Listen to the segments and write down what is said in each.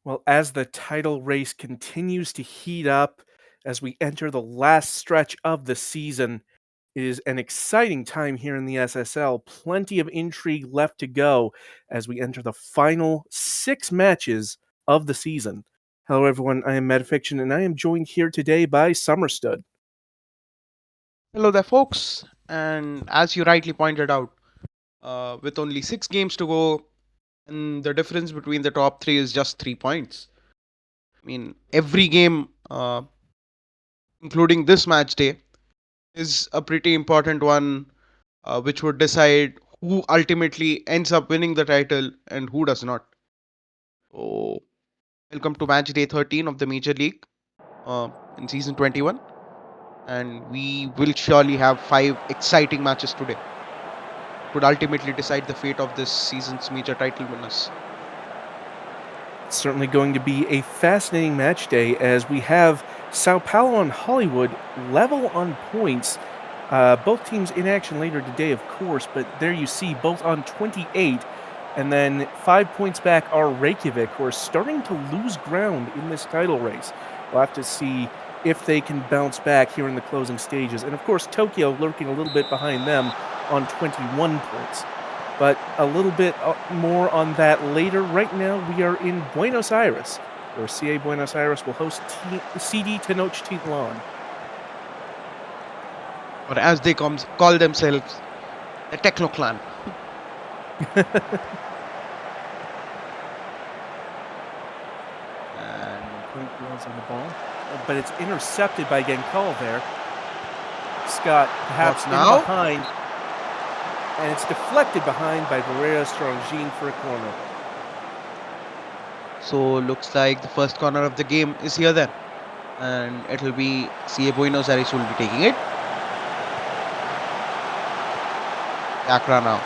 Well, as the title race continues to heat up as we enter the last stretch of the season, it is an exciting time here in the SSL. Plenty of intrigue left to go as we enter the final 6 matches of the season. Hello, everyone. I am Metafiction, and I am joined here today by Summerstood. Hello there, folks. And as you rightly pointed out, with only 6 games to go, and the difference between the top three is just 3 points. I mean, every game, including this match day, is a pretty important one, which would decide who ultimately ends up winning the title and who does not. So, welcome to match day 13 of the Major League in season 21. And we will surely have 5 exciting matches today. Could ultimately decide the fate of this season's major title winners. It's certainly going to be a fascinating match day as we have Sao Paulo and Hollywood level on points. Both teams in action later today, of course, but there you see both on 28. And then 5 points back are Reykjavik, who are starting to lose ground in this title race. We'll have to see if they can bounce back here in the closing stages. And of course, Tokyo lurking a little bit behind them on 21 points. But a little bit more on that later. Right now, we are in Buenos Aires, where CA Buenos Aires will host CD Tenochtitlan. Or as they call themselves, the Techno Clan. And point balls on the ball, but it's intercepted by Genkal there. Scott perhaps now behind, and it's deflected behind by Barrera Strongine for a corner. So looks like the first corner of the game is here then, and it will be CA Buenos Aires who will be taking it. Accra now.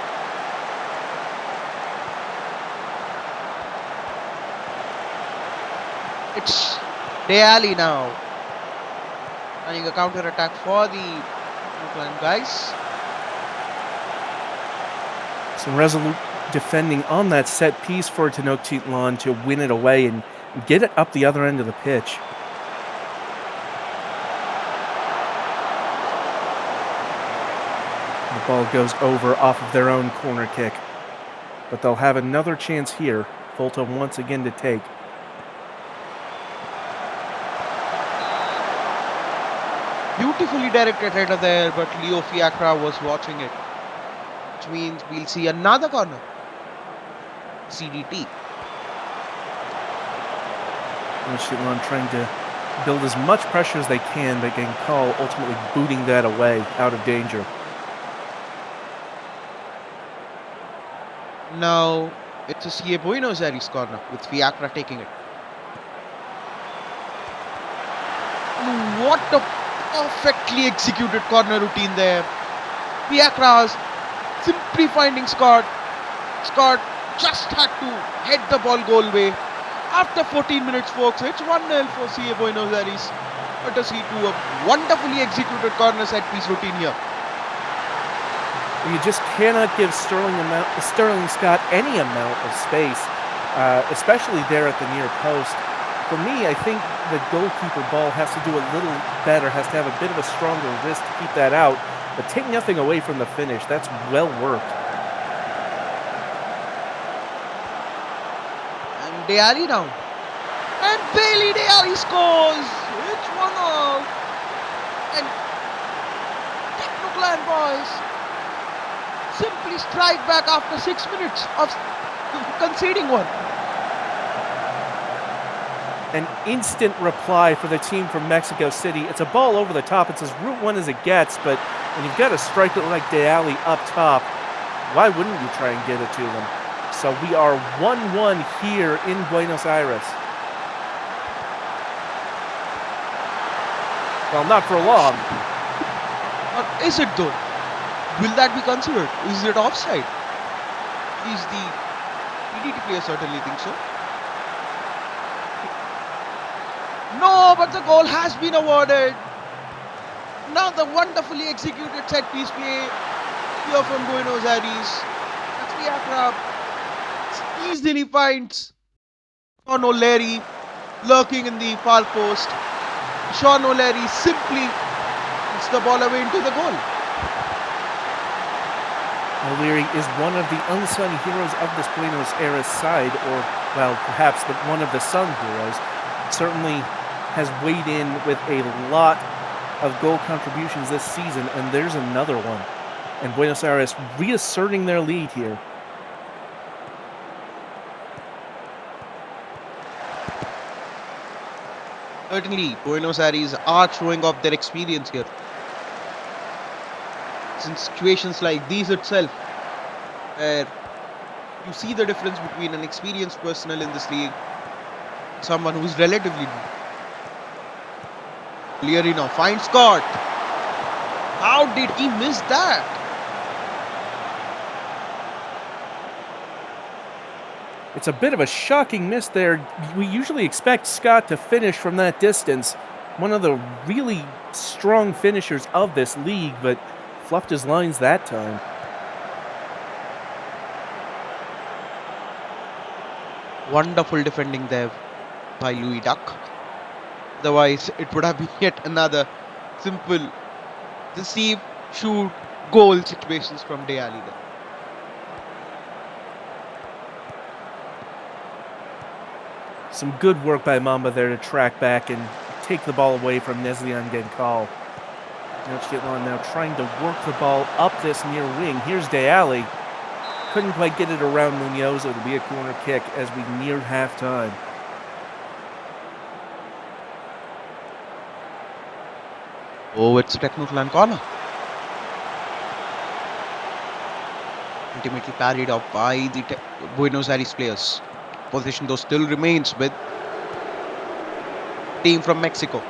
It's Deali now. Running a counter attack for the Oakland guys. Some resolute defending on that set piece for Tenochtitlan to win it away and get it up the other end of the pitch. The ball goes over off of their own corner kick. But they'll have another chance here. Volta once again to take. Beautifully directed header there, but Leo Fiacra was watching it. Which means we'll see another corner. CDT. Tenochtitlan trying to build as much pressure as they can, but Genkal ultimately booting that away out of danger. Now it's a CA Buenos Aires corner with Fiacra taking it. What a perfectly executed corner routine there. Fiacra's simply finding Scott. Scott just had to head the ball goal way. After 14 minutes, folks, it's 1-0 for CA Buenos Aires. Courtesy to a wonderfully executed corner set piece routine here. You just cannot give Sterling Scott any amount of space, especially there at the near post. For me, I think the goalkeeper ball has to do a little better, has to have a bit of a stronger wrist to keep that out, but take nothing away from the finish. That's well worked. And Deali now. And Bailey Deali scores! It's 1-0. And Technoclan boys simply strike back after 6 minutes of conceding one. An instant reply for the team from Mexico City. It's a ball over the top. It's as route one as it gets, but when you've got a striker like Deali up top, why wouldn't you try and get it to them? So we are 1-1 here in Buenos Aires. Well, not for long. Or is it though? Will that be considered? Is it offside? Is the PDT player certainly think so? No, but the goal has been awarded. Now the wonderfully executed set piece play here from Buenos Aires. That's the Accra easily finds Sean O'Leary lurking in the far post. Sean O'Leary simply puts the ball away into the goal. O'Leary is one of the unsung heroes of this Buenos Aires side, or, well, perhaps one of the sung heroes. Certainly has weighed in with a lot of goal contributions this season, and there's another one. And Buenos Aires reasserting their lead here. Certainly, Buenos Aires are showing off their experience here. It's in situations like these itself, where you see the difference between an experienced personnel in this league, someone who's relatively new. Leary now finds Scott. How did he miss that? It's a bit of a shocking miss there. We usually expect Scott to finish from that distance. One of the really strong finishers of this league, but fluffed his lines that time. Wonderful defending there by Louis Duck. Otherwise, it would have been yet another simple receive, shoot, goal situations from De Ali there. Some good work by Mamba there to track back and take the ball away from Neslihan Genkal. Tenochtitlan now trying to work the ball up this near wing. Here's De Ali. Couldn't quite get it around Munoz. It'll be a corner kick as we near halftime. Oh, it's a Technoclan corner. Ultimately parried off by the Buenos Aires players. Position though still remains with team from Mexico.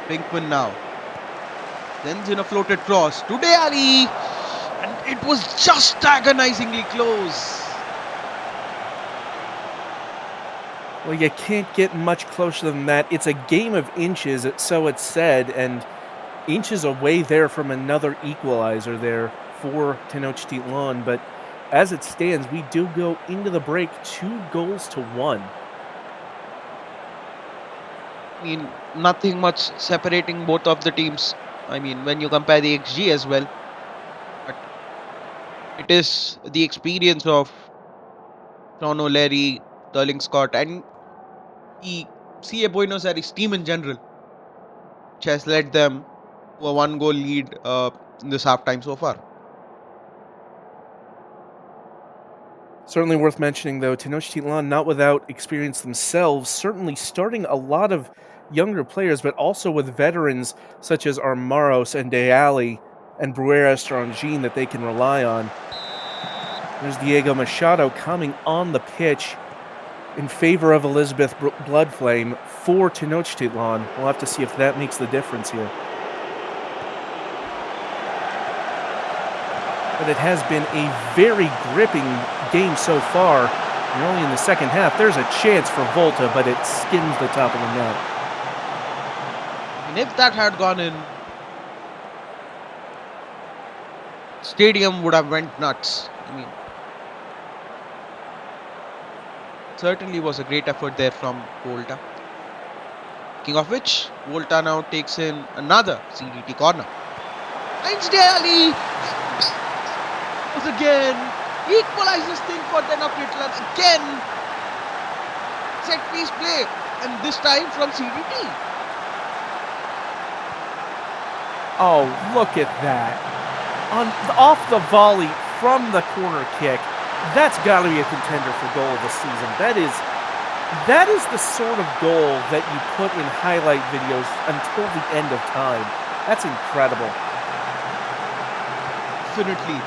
Pinkman now sends in a floated cross to De Ali, and it was just agonizingly close. Well, you can't get much closer than that. It's a game of inches, so it's said, and inches away there from another equalizer there for Tenochtitlan. But as it stands, we do go into the break 2-1. I mean, nothing much separating both of the teams. I mean, when you compare the XG as well. But it is the experience of Sean O'Leary, Sterling Scott, and the CA Buenos Aires team in general, which has led them to a 1-goal lead in this halftime so far. Certainly worth mentioning, though, Tenochtitlan not without experience themselves, certainly starting a lot of younger players, but also with veterans such as Armaros and De Ali and Bruera Estrangin that they can rely on. There's Diego Machado coming on the pitch in favor of Elizabeth Bloodflame for Tenochtitlan. We'll have to see if that makes the difference here. But it has been a very gripping game so far. And only in the second half, there's a chance for Volta, but it skims the top of the net. And if that had gone in, stadium would have went nuts. I mean, certainly was a great effort there from Volta. Speaking of which, Volta now takes in another CDT corner. Finds De Ali again, equalizes thing for Tenochtitlan again. Set piece play, and this time from CDT. Oh, look at that. Off the volley from the corner kick. That's got to be a contender for goal of the season. That is the sort of goal that you put in highlight videos until the end of time. That's incredible. Definitely.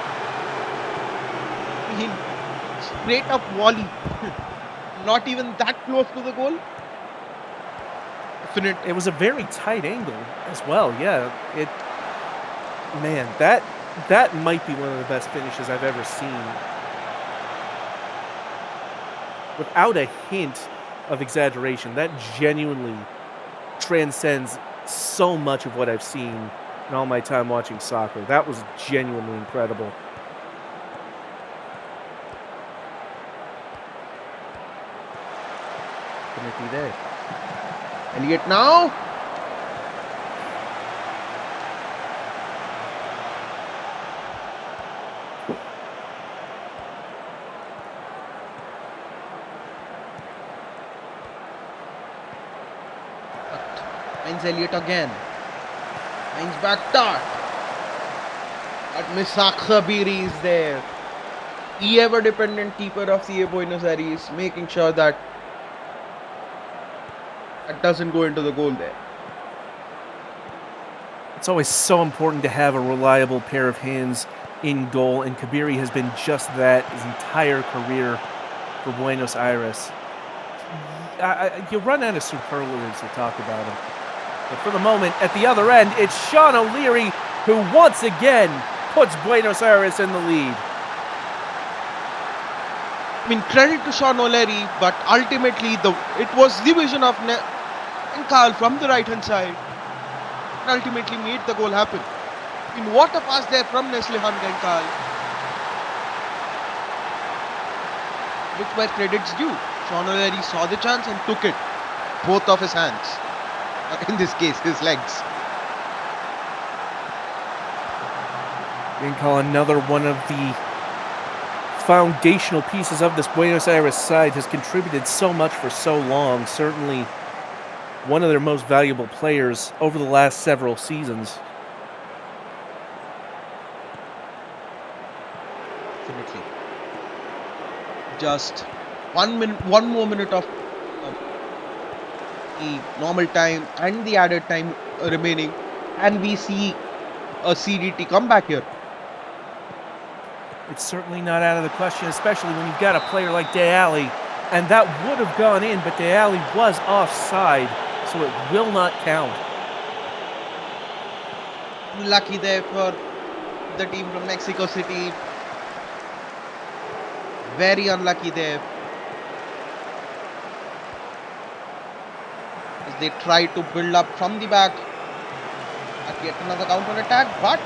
Straight up volley. Not even that close to the goal. Definite. It was a very tight angle as well. Yeah. Man, that might be one of the best finishes I've ever seen. Without a hint of exaggeration, that genuinely transcends so much of what I've seen in all my time watching soccer. That was genuinely incredible. opportunity there. Elliot now. Finds Elliot again. Finds back dart. But Misak Khabiri is there. The ever-dependent keeper of CA Buenos Aires, making sure that doesn't go into the goal there. It's always so important to have a reliable pair of hands in goal, and Khabiri has been just that his entire career for Buenos Aires. You'll run out of superlatives to talk about him. But for the moment, at the other end, it's Sean O'Leary who once again puts Buenos Aires in the lead. I mean, credit to Sean O'Leary, but ultimately it was the vision of Carl from the right-hand side and ultimately made the goal happen. I mean, what a pass there from Neslihan Carl, which were credits due. Sean O'Leary saw the chance and took it, both of his hands. In this case, his legs. Call another one of the foundational pieces of this Buenos Aires side, has contributed so much for so long. Certainly one of their most valuable players over the last several seasons. Definitely. Just 1 minute, one more minute of the normal time and the added time remaining, and we see a CDT come back here. It's certainly not out of the question, especially when you've got a player like De Ali, and that would have gone in, but De Ali was offside, so it will not count. Lucky there for the team from Mexico City. Very unlucky there. As they try to build up from the back. At yet another counter attack, but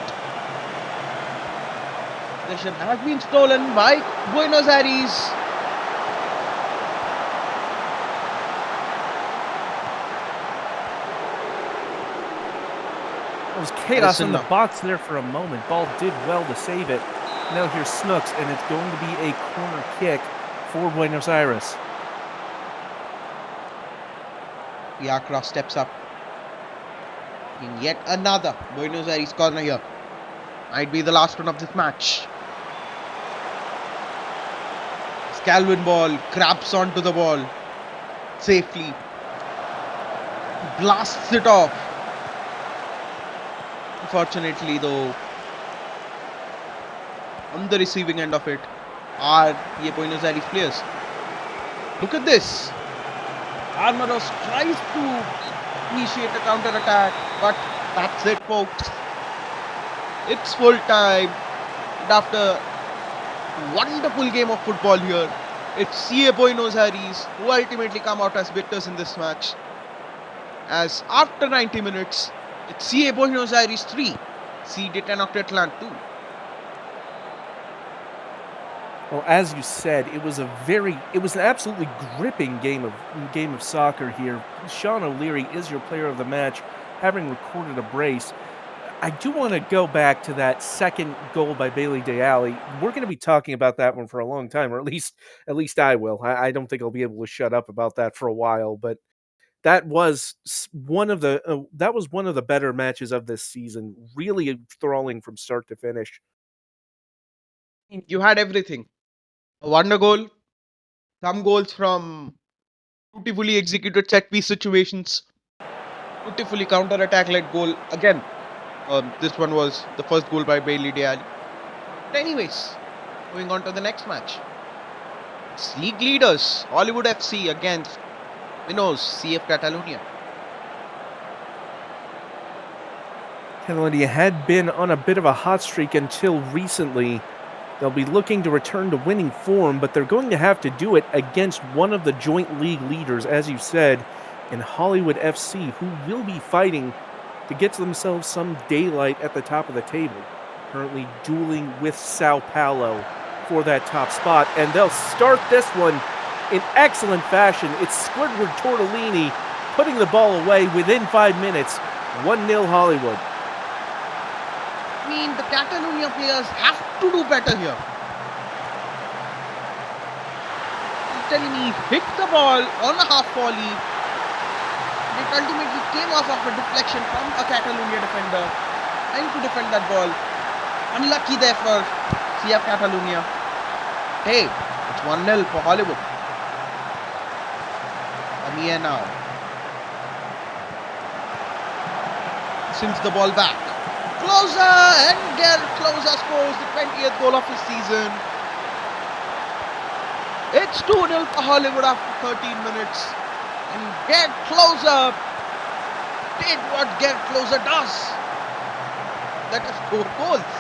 possession has been stolen by Buenos Aires. There was chaos in the box there for a moment. Ball did well to save it. Now here's Snooks, and it's going to be a corner kick for Buenos Aires. Diacra steps up. In yet another Buenos Aires corner here. Might be the last one of this match. Calvin Ball grabs onto the ball safely. Blasts it off. Unfortunately though, on the receiving end of it are the Buenos Aires players. Look at this. Armaros tries to initiate a counter attack, but that's it, folks. It's full time. And after a wonderful game of football here, it's CA Buenos Aires who ultimately come out as victors in this match. As after 90 minutes, it's CA Buenos Aires 3, CD Tenochtitlan 2. Well, as you said, it was an absolutely gripping game of soccer here. Sean O'Leary is your player of the match, having recorded a brace. I do want to go back to that second goal by Bailey De Ali. We're going to be talking about that one for a long time, or at least I will. I don't think I'll be able to shut up about that for a while, but that was one of the better matches of this season. Really enthralling from start to finish. You had everything. A wonder goal, some goals from beautifully executed set piece situations, beautifully counter attack led goal. Again, this one was the first goal by Bailey De Ali. But anyways, moving on to the next match. It's league leaders Hollywood FC against Minos CF Catalonia. Catalonia had been on a bit of a hot streak until recently. They'll be looking to return to winning form, but they're going to have to do it against one of the joint league leaders, as you said, in Hollywood FC, who will be fighting to get themselves some daylight at the top of the table. Currently dueling with Sao Paulo for that top spot, and they'll start this one in excellent fashion. It's Squidward Tortellini putting the ball away within 5 minutes. 1-0 Hollywood. I mean, the Catalonia players have to do better here. He's telling me hit the ball on a half volley. It ultimately came off of a deflection from a Catalonia defender trying to defend that ball. Unlucky there for CF Catalonia. Hey, it's 1-0 for Hollywood. Amir now sends the ball back. Closer, and Gerd Closer scores the 20th goal of his season. It's 2-0 for Hollywood after 13 minutes. And Gerd Closer did what Gerd Closer does. That is score goals.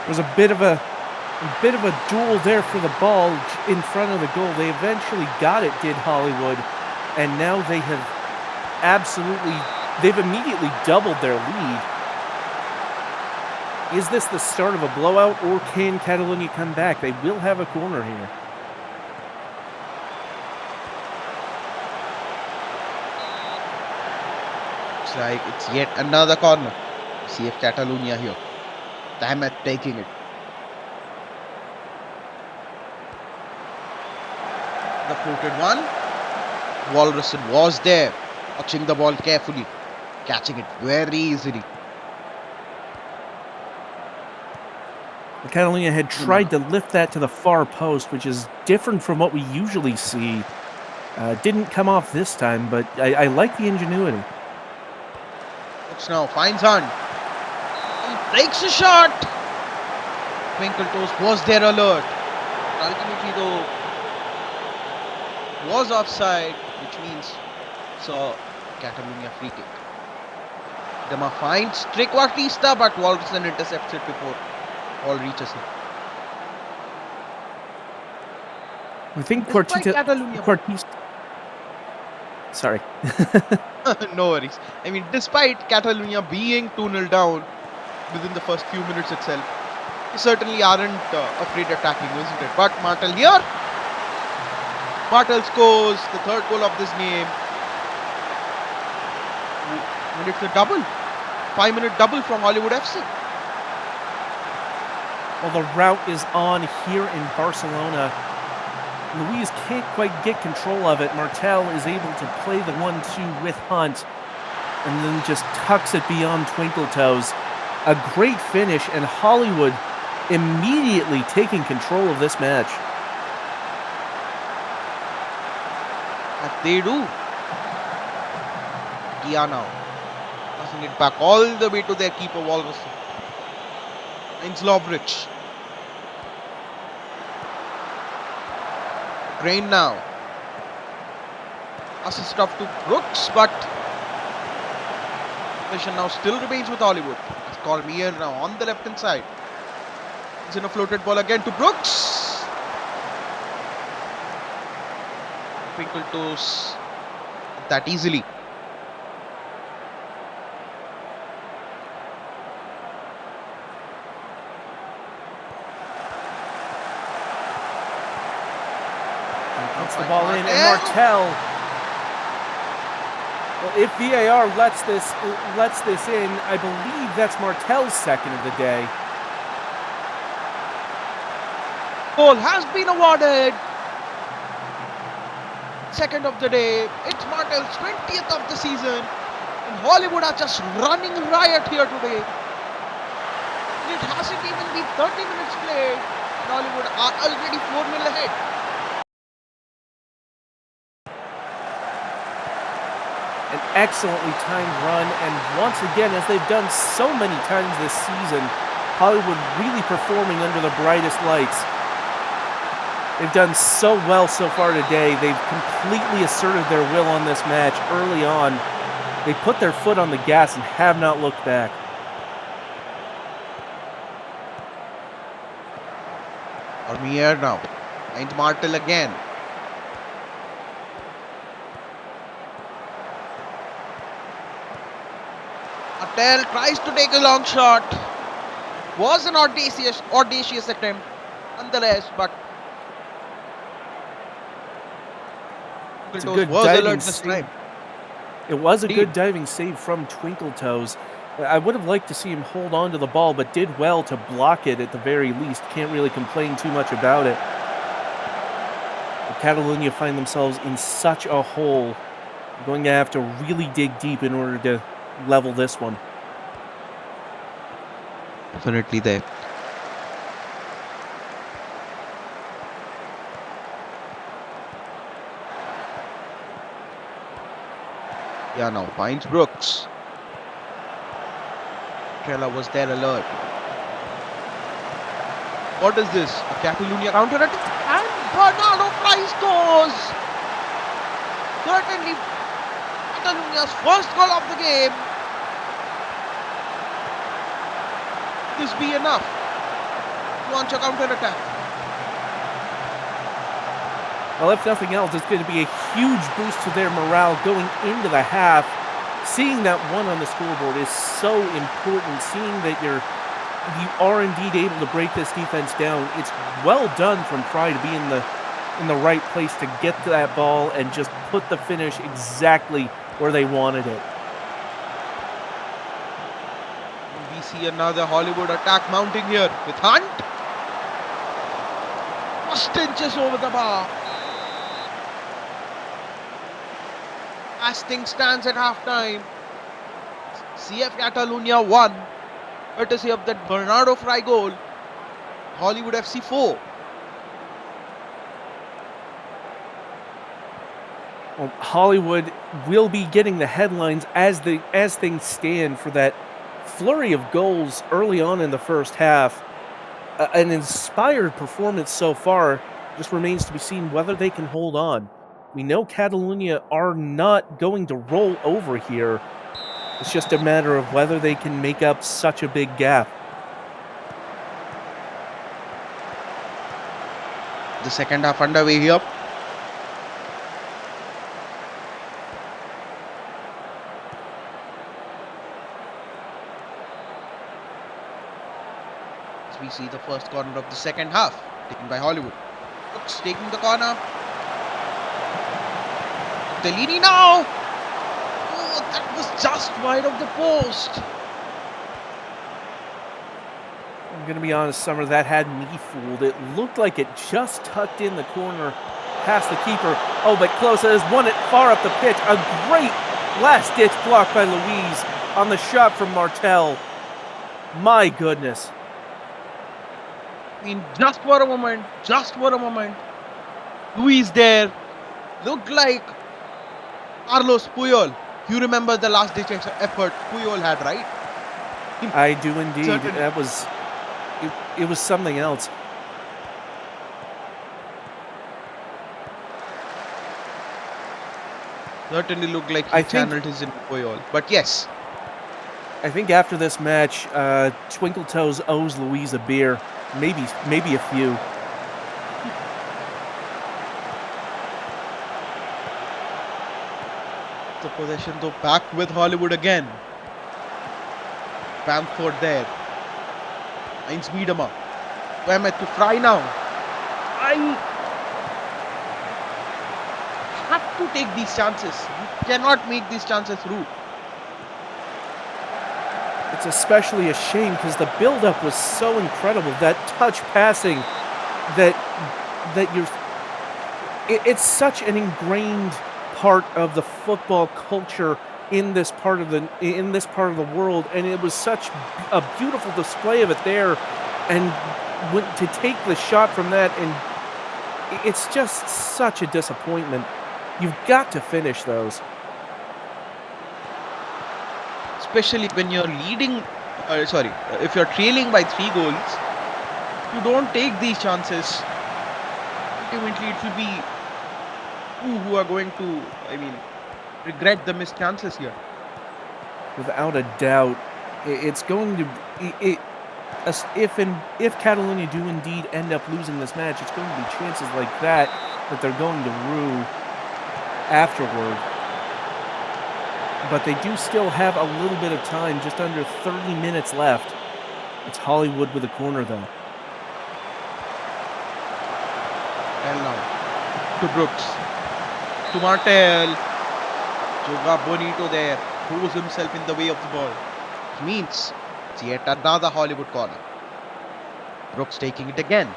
There was a bit of a duel there for the ball in front of the goal. They eventually got it, did Hollywood, and now they've immediately doubled their lead. Is this the start of a blowout, or can Catalonia come back? They will have a corner here. Looks like it's yet another corner. CF Catalonia here. Time at taking it. The floated one. Walrusen was there, watching the ball carefully, catching it very easily. Catalonia had tried to lift that to the far post, which is different from what we usually see. Didn't come off this time, but I like the ingenuity. Looks now, finds Hunt. He takes a shot. Twinkle Toes was there alert. Ultimately though, was offside, which means saw Catalonia free kick. Dema finds Trequartista, but Walrusen intercepts it before ball reaches him. I think Catalonia. Quartista. Sorry. No worries. I mean, despite Catalonia being 2-0 down within the first few minutes itself, they certainly aren't afraid attacking, isn't it? But Martel here. Martel scores the third goal of this game. And it's a double. 5-minute double from Hollywood FC. Well, the rout is on here in Barcelona. Luis can't quite get control of it. Martel is able to play the 1-2 with Hunt and then just tucks it beyond Twinkle Toes. A great finish, and Hollywood immediately taking control of this match. That they do. Kia now passing it back all the way to their keeper Walrusen. Finds Lovrich. Crane now. Assist off to Brooks, but possession now still remains with Hollywood. It's Cormier now on the left hand side. It's in a floated ball again to Brooks. Twinkle Toes that easily. Puts the ball in, and Martel. Well, if VAR lets this in, I believe that's Martel's second of the day. Goal has been awarded. Second of the day. It's Martel's 20th of the season. And Hollywood are just running riot here today. It hasn't even been 30 minutes played. And Hollywood are already 4-0 ahead. An excellently timed run, and once again, as they've done so many times this season, Hollywood really performing under the brightest lights. They've done so well so far today. They've completely asserted their will on this match early on. They put their foot on the gas and have not looked back. Cormier now. Finds Martel again. Martel tries to take a long shot. Was an audacious attempt. nonetheless, but It's a Toes good was diving alert this save. time. It was a Indeed. good diving save from Twinkletoes. I would have liked to see him hold on to the ball, but did well to block it at the very least. Can't really complain too much about it. But Catalunya find themselves in such a hole. They're going to have to really dig deep in order to level this one. Definitely there. Yeah, now finds Brooks. Trella was there alert. What is this? A Catalunya counter attack? And Bernardo Fry scores! Certainly Catalunya's first goal of the game. This be enough to launch a counter attack. Well, if nothing else, it's going to be a huge boost to their morale going into the half. Seeing that one on the scoreboard is so important. Seeing that you are indeed able to break this defense down. It's well done from Fry to be in the right place to get to that ball and just put the finish exactly where they wanted it. We see another Hollywood attack mounting here with Hunt. Just inches over the bar. As things stands at halftime, CF Catalunya 1, courtesy of that Bernardo Fry goal. Hollywood FC 4. Well, Hollywood will be getting the headlines as things stand for that flurry of goals early on in the first half. An inspired performance so far. Just remains to be seen whether they can hold on. We know Catalunya are not going to roll over here. It's just a matter of whether they can make up such a big gap. The second half underway here. As we see the first corner of the second half, taken by Hollywood. Brooks taking the corner. Tellini now! Oh, that was just wide of the post. I'm going to be honest, Summer, that had me fooled. It looked like it just tucked in the corner past the keeper. Oh, but close. It has won it far up the pitch. A great last-ditch block by Louise on the shot from Martel. My goodness. I mean, just for a moment. Luis there looked like Carlos Puyol. You remember the last-ditch effort Puyol had, right? I do indeed. Certainly. That was... It was something else. Certainly looked like he channeled his inner Puyol. But yes. I think after this match, Twinkletoes owes Louise a beer. Maybe a few. The possession though back with Hollywood again. Bamford there. Finds Miedema. Wemeth to Fry now. I have to take these chances. You cannot make these chances through. It's especially a shame because the build-up was so incredible. That touch passing, it's such an ingrained part of the football culture in this part of the world, and it was such a beautiful display of it there. And to take the shot from that, and it's just such a disappointment. You've got to finish those. Especially when you're leading, if you're trailing by 3 goals, you don't take these chances. Ultimately, it will be you who are going to, regret the missed chances here. Without a doubt, it's going to. If Catalunya do indeed end up losing this match, it's going to be chances like that they're going to rue afterward. But they do still have a little bit of time, just under 30 minutes left. It's Hollywood with a corner, though. To Brooks. To Martel. Joga Bonito there. Throws himself in the way of the ball. Which means it's yet another Hollywood corner. Brooks taking it again.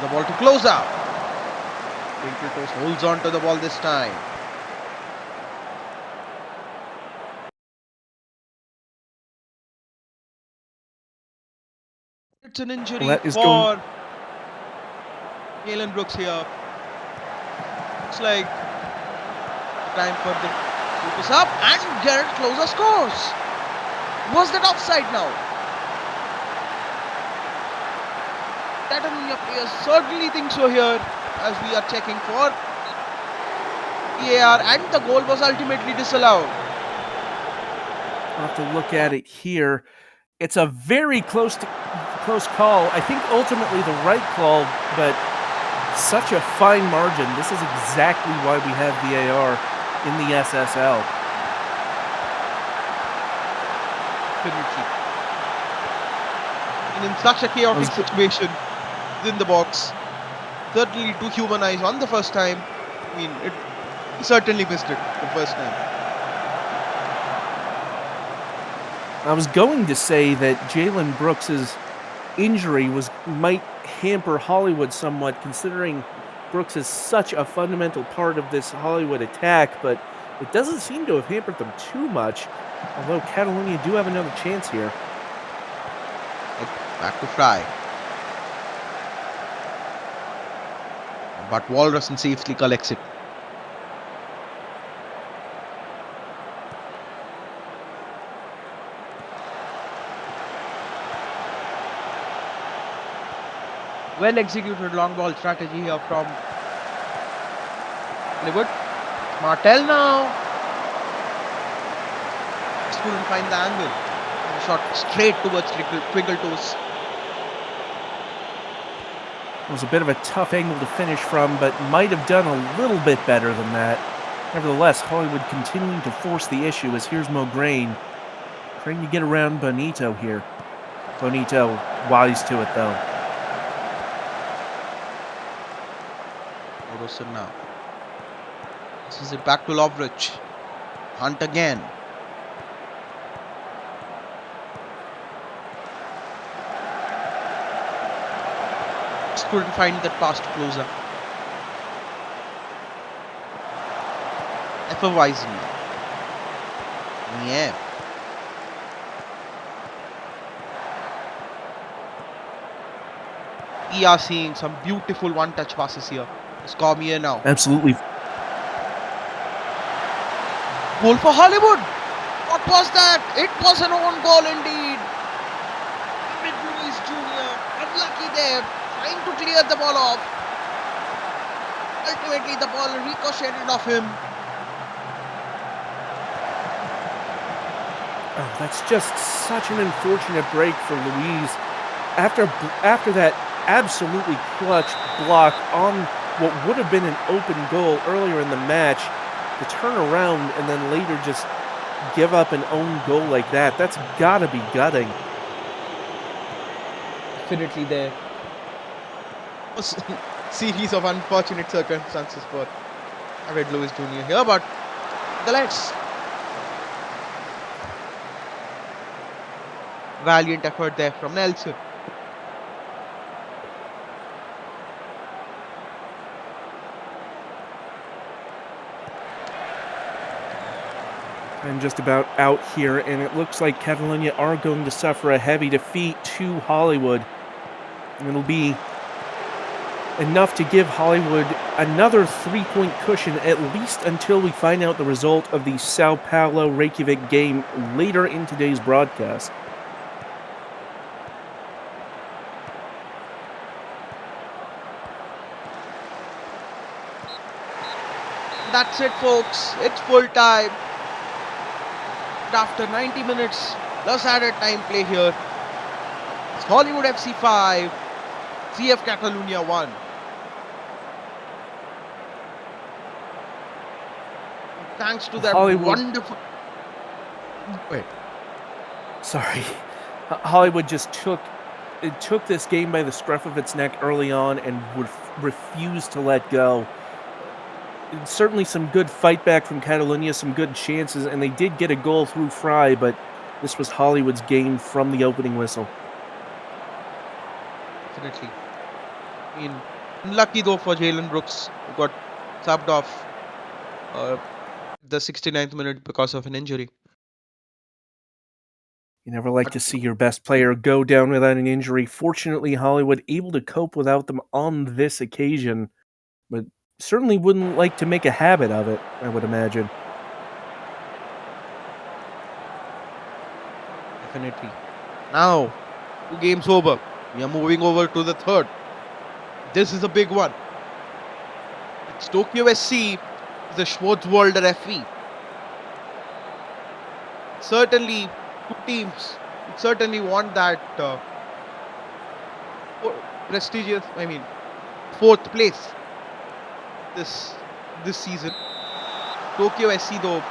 The ball to close out. Toast holds on to the ball this time. It's an Well, injury that is going. for Jalen Brooks here. Looks like time for the focus up, and Garrett Closer scores. Was that offside now? Catalonia players certainly think so here, as we are checking for VAR, and the goal was ultimately disallowed. I'll have to look at it here. It's a very close call. I think ultimately the right call, but such a fine margin. This is exactly why we have VAR in the SSL. Definitely. And in such a chaotic situation in the box, certainly to human eyes on the first time. I mean, he certainly missed it the first time. I was going to say that Jalen Brooks's injury might hamper Hollywood somewhat, considering Brooks is such a fundamental part of this Hollywood attack, but it doesn't seem to have hampered them too much, although Catalonia do have another chance here. Back to Fry. But Walrus safely collects it. Well executed long ball strategy here from Hollywood. Martel now. Just couldn't find the angle. And shot straight towards Twinkle Toes. It was a bit of a tough angle to finish from, but might have done a little bit better than that. Nevertheless, Hollywood continuing to force the issue as here's Mograine trying to get around Bonito here. Bonito wise to it though. Rosen now. This is it back to Lovrich. Hunt again. Just couldn't find that pass to Closer. Effervising now. Yeah. We are seeing some beautiful one-touch passes here. It's Cormier now. Absolutely. Goal for Hollywood. What was that? It was an own goal indeed. David Luiz Jr. unlucky there, trying to clear the ball off. Ultimately, the ball ricocheted off him. Oh, that's just such an unfortunate break for Luiz. After that absolutely clutch block on what would have been an open goal earlier in the match, to turn around and then later just give up an own goal like that's gotta be gutting. Definitely there. A series of unfortunate circumstances for David Luiz Jr. here, but nonetheless, valiant effort there from Nelson. I'm just about out here, and it looks like Catalonia are going to suffer a heavy defeat to Hollywood. And it'll be enough to give Hollywood another 3-point cushion, at least until we find out the result of the Sao Paulo-Reykjavik game later in today's broadcast. That's it, folks. It's full time. After 90 minutes plus added time play here, it's Hollywood FC 5, CF Catalonia 1. Thanks to that wonderful... Wait. Sorry. Hollywood just took it took this game by the scruff of its neck early on and would refuse to let go. Certainly some good fight back from Catalunya, some good chances, and they did get a goal through Fry, but this was Hollywood's game from the opening whistle. Definitely. I mean, unlucky though for Jalen Brooks, who got subbed off the 69th minute because of an injury. You never like to see your best player go down without an injury. Fortunately, Hollywood able to cope without them on this occasion, but certainly wouldn't like to make a habit of it, I would imagine. Definitely. Now, 2 games over. We are moving over to the third. This is a big one. It's Tokyo SC, the Schwarzwalder FV. Certainly, two teams certainly want that prestigious, fourth place this season. Tokyo SC though,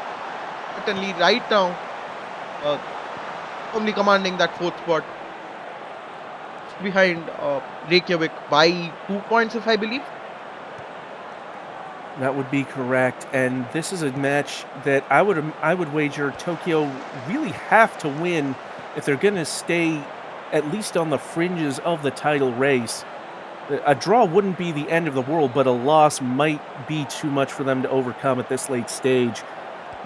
certainly right now, uh, only commanding that fourth spot behind Reykjavik by 2 points, if I believe. That would be correct, and this is a match that I would wager Tokyo really have to win if they're going to stay at least on the fringes of the title race. A draw wouldn't be the end of the world, but a loss might be too much for them to overcome at this late stage.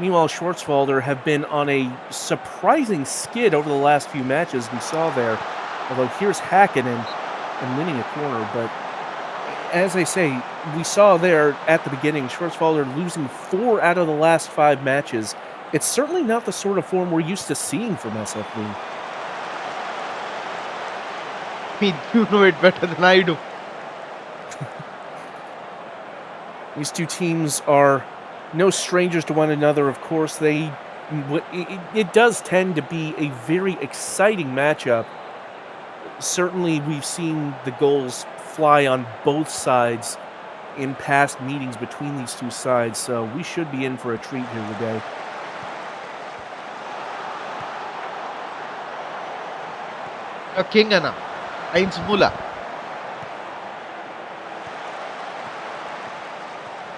Meanwhile, Schwarzwalder have been on a surprising skid over the last few matches we saw there, although here's Hakkinen and winning a corner, but as I say, we saw there at the beginning, Schwarzwalder losing 4 out of the last 5 matches. It's certainly not the sort of form we're used to seeing from SFV. I mean, you know it better than I do. These two teams are no strangers to one another, of course. It does tend to be a very exciting matchup. Certainly, we've seen the goals fly on both sides in past meetings between these two sides, so we should be in for a treat here today. Kingana, Heinz Muller.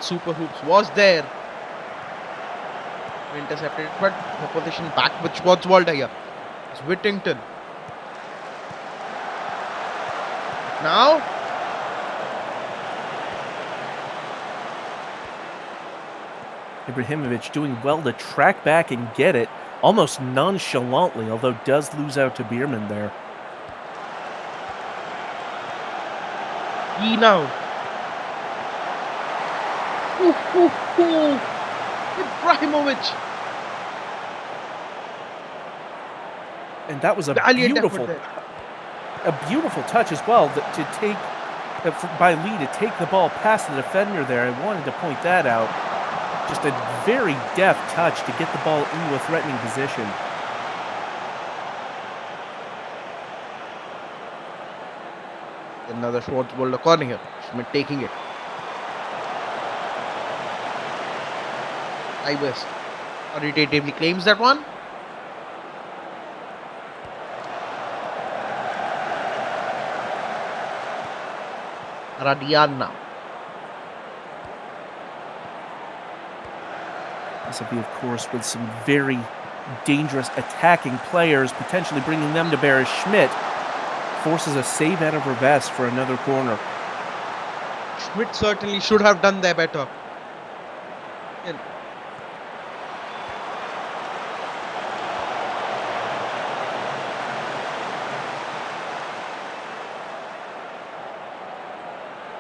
Super Hoops was there. Intercepted, but the position back with Schwarzwalder here. It's Whittington. Now, Ibrahimovic doing well to track back and get it, almost nonchalantly, although does lose out to Bierman there. he now. Ibrahimovic. And that was a Valiant beautiful touch as well to take by Lee to take the ball past the defender there. I wanted to point that out. Just a very deft touch to get the ball into a threatening position. Another Schwarzwalder corner here. Schmidt taking it. West authoritatively claims that one. Radian now. This will be, of course, with some very dangerous attacking players, potentially bringing them to bear as Schmidt forces a save out of her vest for another corner. Schmidt certainly should have done that better. And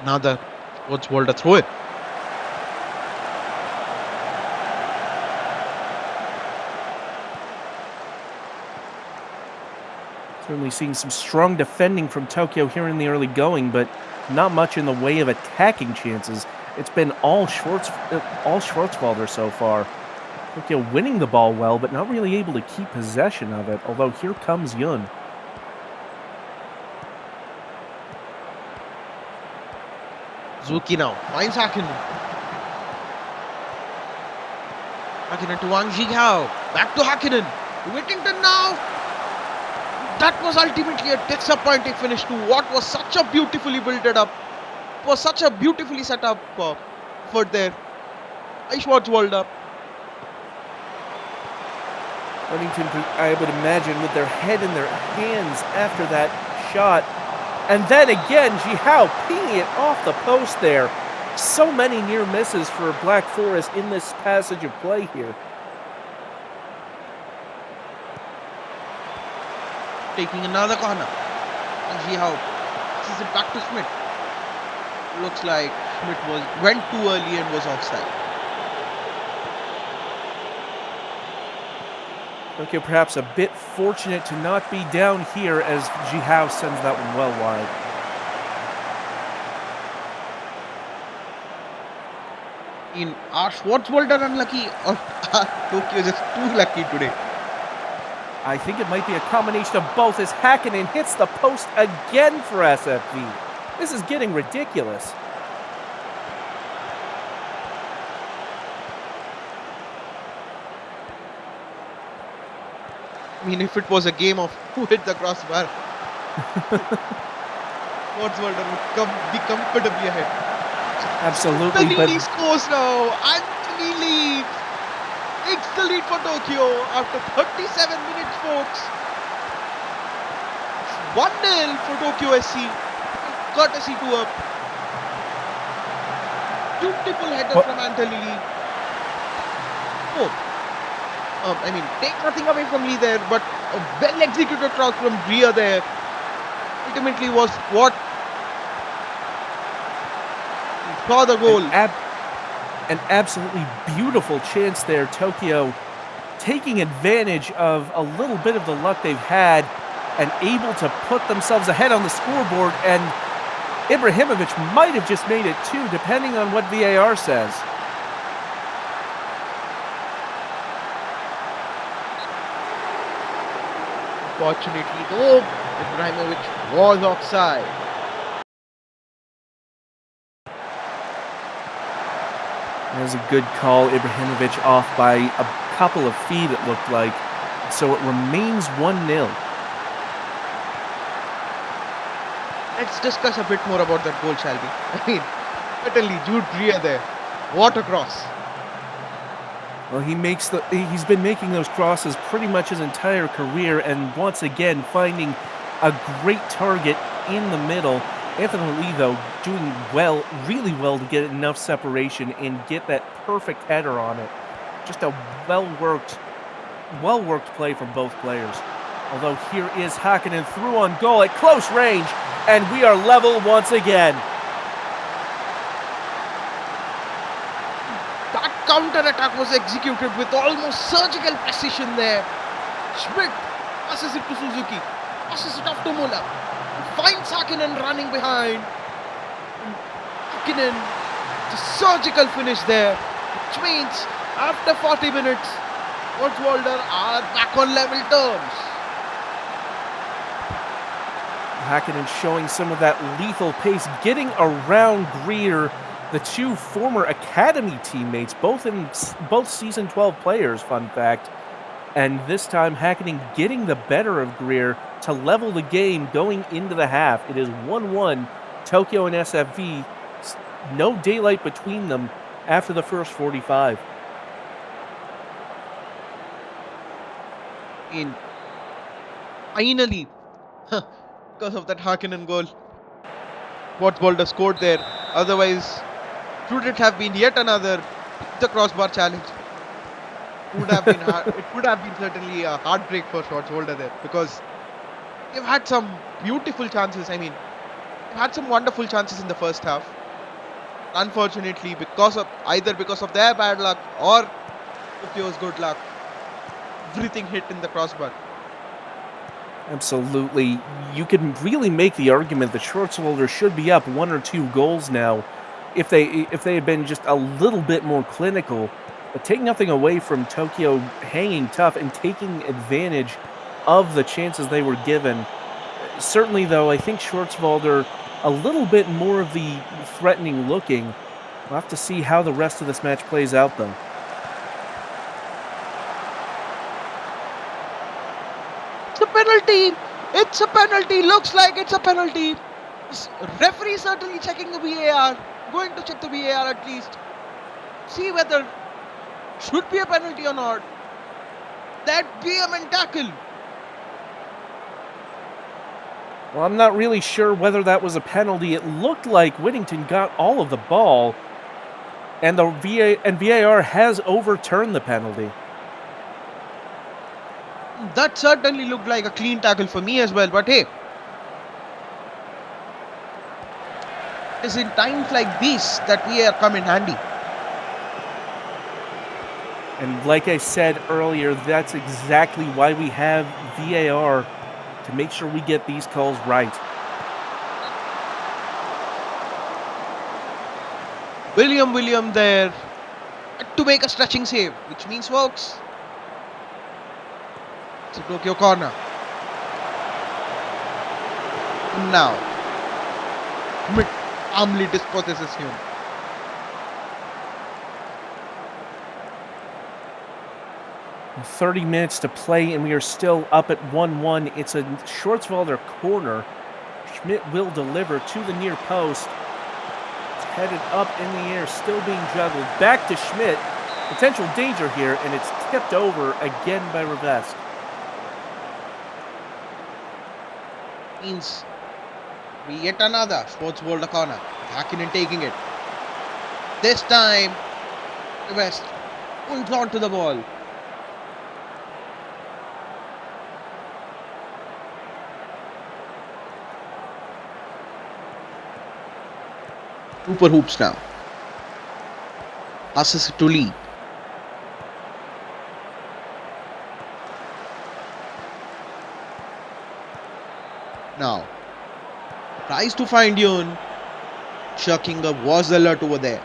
now the Schwarzwalder throw it. Certainly seeing some strong defending from Tokyo here in the early going, but not much in the way of attacking chances. It's been all Schwarzwalder so far. Tokyo winning the ball well, but not really able to keep possession of it, although here comes Yun. Zuki now finds Hakkinen. Hakkinen to Wang Jighao. Back to Hakkinen. Whittington now. That was ultimately a disappointing finish to what was such a beautifully built up, was such a beautifully set up for there. Schwarzwalder. Huntington, I would imagine, with their head in their hands after that shot. And then again, Jihao pinging it off the post there. So many near misses for Black Forest in this passage of play here. Taking another corner. And Jihao passes it back to Schmidt. Looks like Schmidt went too early and was offside. Okay, perhaps a bit fortunate to not be down here as Jihao sends that one well wide. Are Schwarzwalder unlucky or are Tokyo just too lucky today? I think it might be a combination of both as Hakkinen hits the post again for SFV. This is getting ridiculous. I mean, if it was a game of who hit the crossbar, Schwarzwalder would be comfortably ahead. Absolutely, Anthony but Lee scores now. Anthony Lee takes the lead for Tokyo after 37 minutes, folks. 1-0 for Tokyo SC, courtesy to a beautiful header from Anthony Lee. I mean, take nothing away from Lee there, but a well-executed cross from Greer there ultimately was what saw the goal. An absolutely beautiful chance there. Tokyo taking advantage of a little bit of the luck they've had and able to put themselves ahead on the scoreboard, and Ibrahimovic might have just made it too, depending on what VAR says. Fortunately, though, Ibrahimovic was offside. That was a good call. Ibrahimovic off by a couple of feet, it looked like. So it remains 1-0. Let's discuss a bit more about that goal, shall we? I mean, certainly Jude Greer there. What a cross. Well, he's been making those crosses pretty much his entire career, and once again finding a great target in the middle. Anthony Lee, though, doing well, really well to get enough separation and get that perfect header on it. Just a well-worked play from both players. Although here is Hakkinen through on goal at close range, and we are level once again. That counter-attack was executed with almost surgical precision there. Schmidt passes it to Suzuki, passes it off to Muller, finds Hakkinen running behind. Hakkinen, the surgical finish there, which means after 40 minutes, Schwarzwalder are back on level terms. Hakkinen showing some of that lethal pace, getting around Greer, the two former academy teammates, both season 12 players, fun fact. And this time Hakkinen getting the better of Greer to level the game going into the half. It is 1-1, Tokyo and SFV. No daylight between them after the first 45. Finally, because of that Hakkinen goal, Schwarzwalder scored there. Otherwise, should it have been yet another the crossbar challenge, it would have been it would have been certainly a heartbreak for Schwarzwalder there, because they've had some beautiful chances. I mean, they've had some wonderful chances in the first half. Unfortunately, because of their bad luck or Tokyo's good luck, everything hit in the crossbar. Absolutely. You can really make the argument that Schwarzwalder should be up 1 or 2 goals now if they had been just a little bit more clinical. But take nothing away from Tokyo hanging tough and taking advantage of the chances they were given. Certainly, though, I think Schwarzwalder a little bit more of the threatening looking. We'll have to see how the rest of this match plays out, though. It's a penalty. It's a penalty. Looks like it's a penalty. Referee certainly checking the VAR. Going to check the VAR at least. See whether it should be a penalty or not. That vehement tackle. Well, I'm not really sure whether that was a penalty. It looked like Whittington got all of the ball, and the VAR has overturned the penalty. That certainly looked like a clean tackle for me as well. But hey, it's in times like these that VAR come in handy. And like I said earlier, that's exactly why we have VAR, to make sure we get these calls right. William there to make a stretching save, which means, folks, it's a Tokyo corner. Now, Schmidt calmly dispossesses him. And 30 minutes to play, and we are still up at 1-1. It's a Schwarzwälder corner. Schmidt will deliver to the near post. It's headed up in the air, still being juggled. Back to Schmidt. Potential danger here, and it's tipped over again by Revest. Means yet another Schwarzwälder corner. Hakkinen taking it. This time, the West holds on to the ball. Super hoops now. Passes it to Lee. Now, tries to find Yoon. Chucking up was alert over there.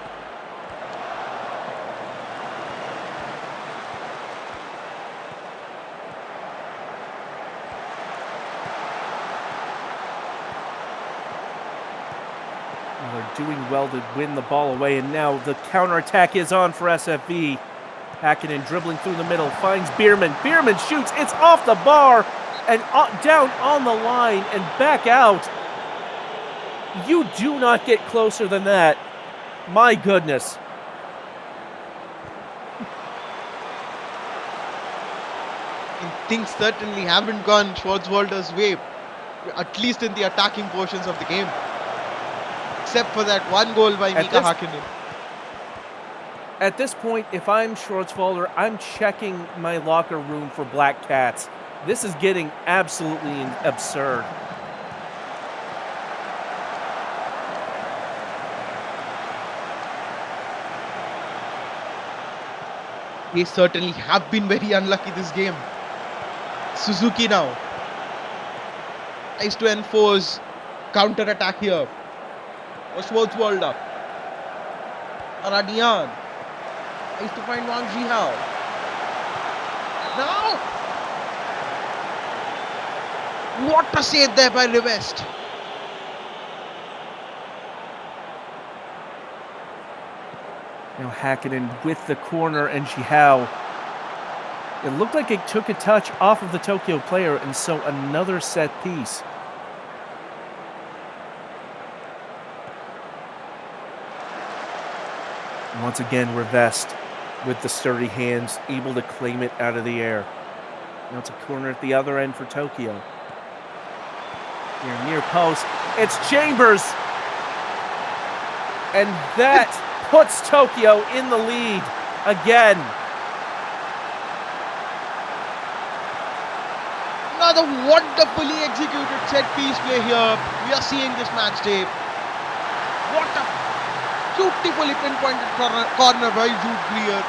They're doing well to win the ball away, and now the counterattack is on for SFV. Hakkinen dribbling through the middle, finds Bierman. Bierman shoots, it's off the bar, and down on the line and back out. You do not get closer than that. My goodness. And things certainly haven't gone Schwarzwälder's way, at least in the attacking portions of the game. Except for that one goal by Mika Hakkinen. At this point, if I'm Schwarzwälder, I'm checking my locker room for black cats. This is getting absolutely absurd. They certainly have been very unlucky this game. Suzuki now tries to enforce counter-attack here. For Schwarzwälder. Aradian tries to find Wang Zhihao. Now! What a save there by Revest. Now Hakkinen with the corner, and Zhihao. It looked like it took a touch off of the Tokyo player, and so another set piece. Once again, Revest with the sturdy hands, able to claim it out of the air. Now it's a corner at the other end for Tokyo. Here, near post, it's Chambers! And that puts Tokyo in the lead again. Another wonderfully executed set piece play here. We are seeing this match day. What a beautifully pinpointed corner by Jude Greer.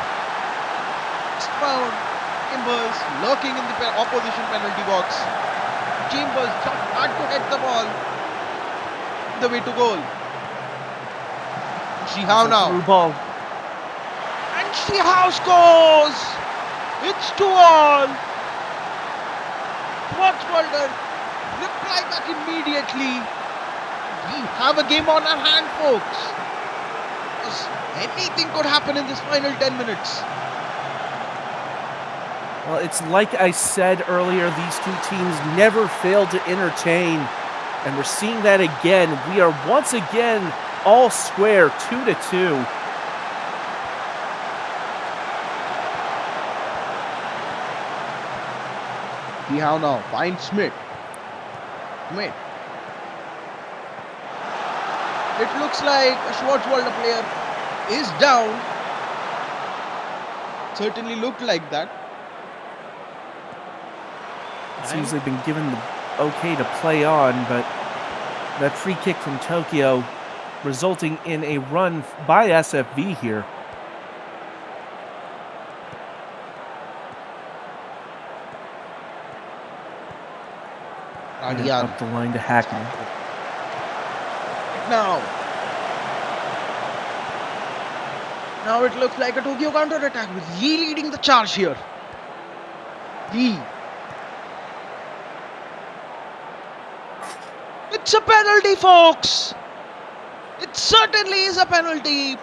Just found Chambers lurking in the opposition penalty box. Chambers just had to hit the ball the way to goal. Zhihao now. Through ball. And Zhihao scores! It's 2-all. Schwarzwälder reply back immediately. We have a game on our hand, folks. Anything could happen in this final 10 minutes. Well, it's like I said earlier, these two teams never fail to entertain, and we're seeing that again. We are once again all square, 2-2. See how now. Find Smith. Smith. It looks like a Schwarzwalder player is down. Certainly looked like that. It seems they've been given the okay to play on, but that free kick from Tokyo resulting in a run by SFV here. And up the line to Hackney. Now it looks like a Tokyo counter-attack with Lee leading the charge here. Lee. It's a penalty, folks. It certainly is a penalty.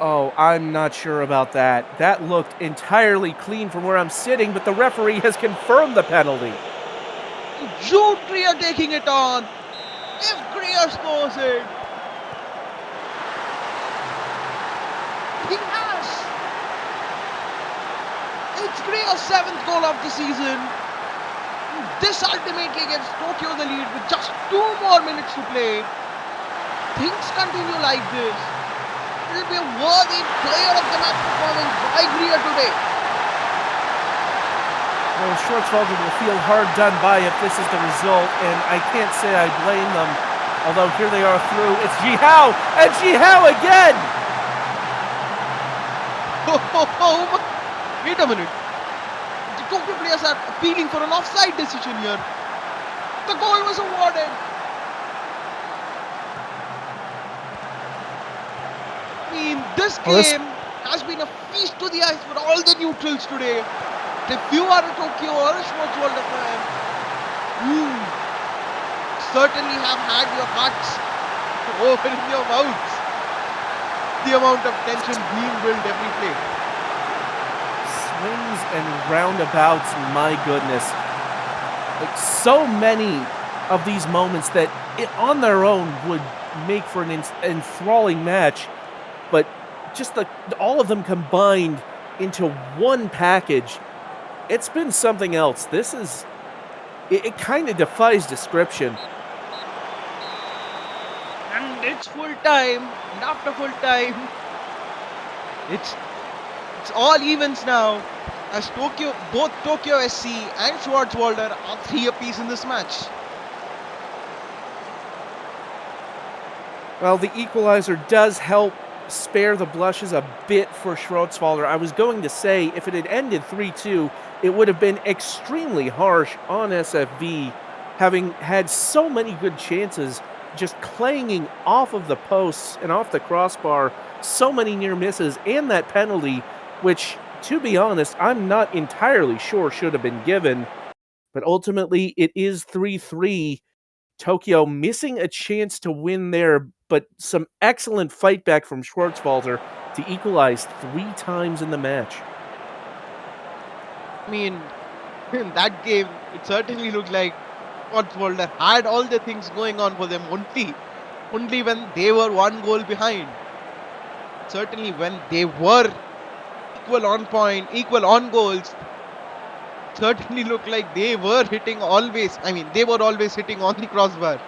Oh, I'm not sure about that. That looked entirely clean from where I'm sitting, but the referee has confirmed the penalty. Jude Greer taking it on. If Greer scores it, he has. It's Greer's 7th goal of the season. This ultimately gives Tokyo the lead with just 2 more minutes to play. Things continue like this. It will be a worthy player of the match performance by Greer today. Well, Schwarzwalder will feel hard done by if this is the result, and I can't say I blame them. Although here they are through. It's Jihao, and Jihao again! Wait a minute. The Tokyo players are appealing for an offside decision here. The goal was awarded. I mean, this game has been a feast to the eyes for all the neutrals today. If you are a Tokyo or a Schwarzwalder fan, you certainly have had your hearts open in your mouths. The amount of tension being built every play. Swings and roundabouts, my goodness. Like so many of these moments that on their own would make for an enthralling match, but just all of them combined into one package, it's been something else. This is, it kind of defies description. And it's full time, and after full time, it's all evens now, as both Tokyo SC and Schwarzwalder are 3 apiece in this match. Well, the equalizer does help spare the blushes a bit for Schwarzwalder. I was going to say, if it had ended 3-2, it would have been extremely harsh on SFV, having had so many good chances, just clanging off of the posts and off the crossbar, so many near misses, and that penalty, which, to be honest, I'm not entirely sure should have been given. But ultimately, it is 3-3. Tokyo missing a chance to win there, but some excellent fight back from Schwarzwalder to equalize 3 times in the match. I mean, in that game, it certainly looked like Schwarzwalder had all the things going on for them only when they were 1 goal behind. Certainly when they were equal on point, equal on goals, certainly looked like they were hitting always. I mean, they were always hitting on the crossbar.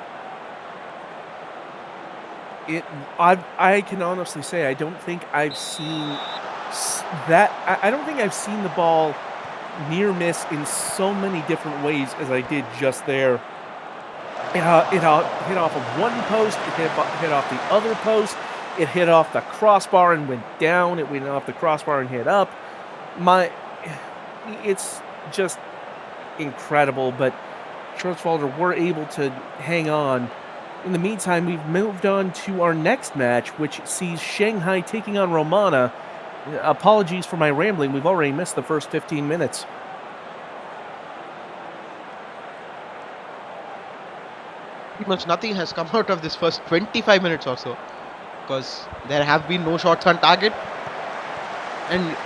I can honestly say I don't think I've seen that. I don't think I've seen the ball near miss in so many different ways as I did just there. It hit off of one post, it hit off the other post, it hit off the crossbar and went down, it went off the crossbar and hit up. It's just incredible, but Schwarzwalder were able to hang on. In the meantime, we've moved on to our next match, which sees Shanghai taking on Romana. Apologies for my rambling, we've already missed the first 15 minutes. Pretty much nothing has come out of this first 25 minutes or so, because there have been no shots on target, and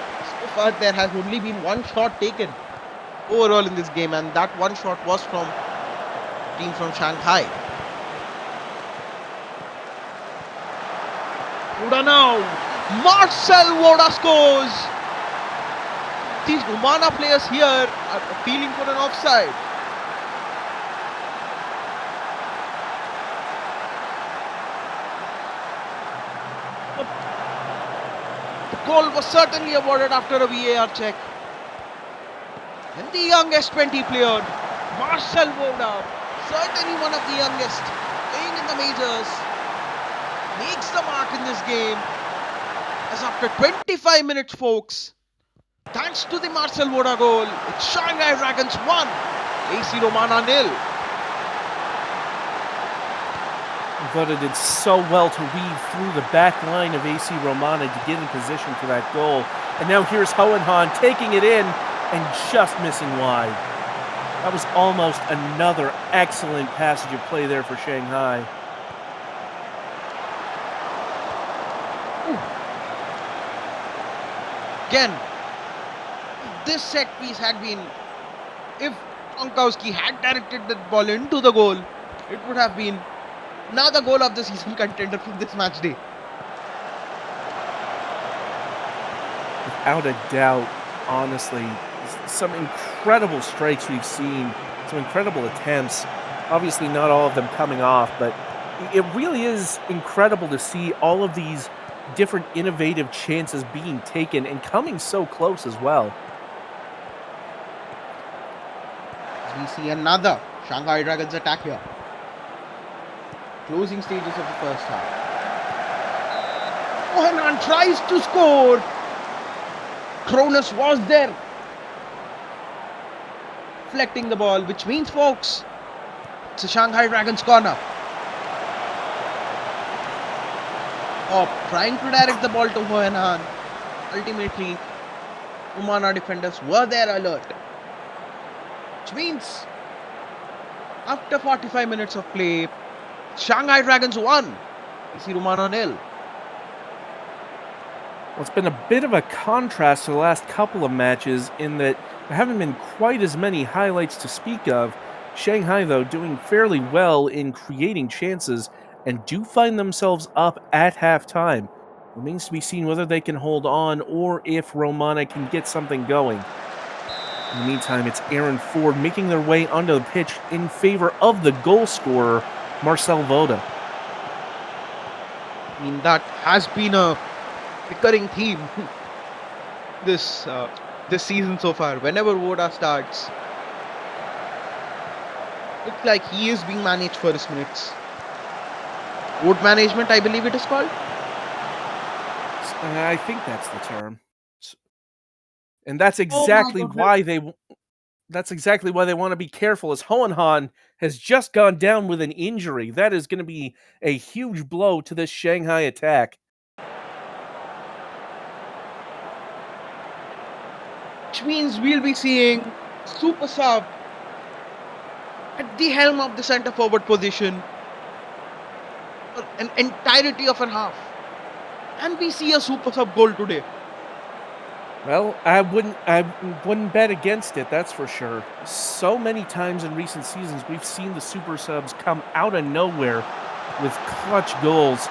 far, there has only been one shot taken overall in this game, and that one shot was from team from Shanghai. Voda now. Marcel Voda scores. These Umana players here are appealing for an offside. The goal was certainly awarded after a VAR check. And the youngest 20 player, Marcel Voda, certainly one of the youngest, playing in the majors, makes the mark in this game. As after 25 minutes, folks, thanks to the Marcel Voda goal, it's Shanghai Dragons 1, AC Romana 0. Voda did so well to weave through the back line of AC Romana to get in position for that goal. And now here's Hohenhan taking it in and just missing wide. That was almost another excellent passage of play there for Shanghai. Again, this set piece had been, if Gronkowski had directed the ball into the goal, it would have been another goal of the season contender from this match day. Without a doubt, honestly, some incredible strikes we've seen, some incredible attempts. Obviously not all of them coming off, but it really is incredible to see all of these different innovative chances being taken and coming so close as well. We see another Shanghai Dragons attack here. Closing stages of the first half. Mohanan tries to score. Cronus was there, deflecting the ball, which means, folks, it's a Shanghai Dragons corner. Trying to direct the ball to Hohenhan. Ultimately, Umana defenders were there alert. Which means, after 45 minutes of play, Shanghai Dragons 1, AC Romana 0. Well, it's been a bit of a contrast to the last couple of matches in that there haven't been quite as many highlights to speak of. Shanghai, though, doing fairly well in creating chances and do find themselves up at halftime. Remains to be seen whether they can hold on or if Romana can get something going. In the meantime, it's Aaron Ford making their way onto the pitch in favor of the goal scorer, Marcel Voda. I mean, that has been a recurring theme this season so far. Whenever Voda starts, looks like he is being managed for his minutes. Wood management, I believe it is called. I think that's the term. And that's exactly why they want to be careful, as Hohenhan has just gone down with an injury. That is going to be a huge blow to this Shanghai attack. Which means we'll be seeing super sub at the helm of the centre forward position for an entirety of a half. And we see a super sub goal today. Well, I wouldn't bet against it, that's for sure. So many times in recent seasons, we've seen the super subs come out of nowhere with clutch goals.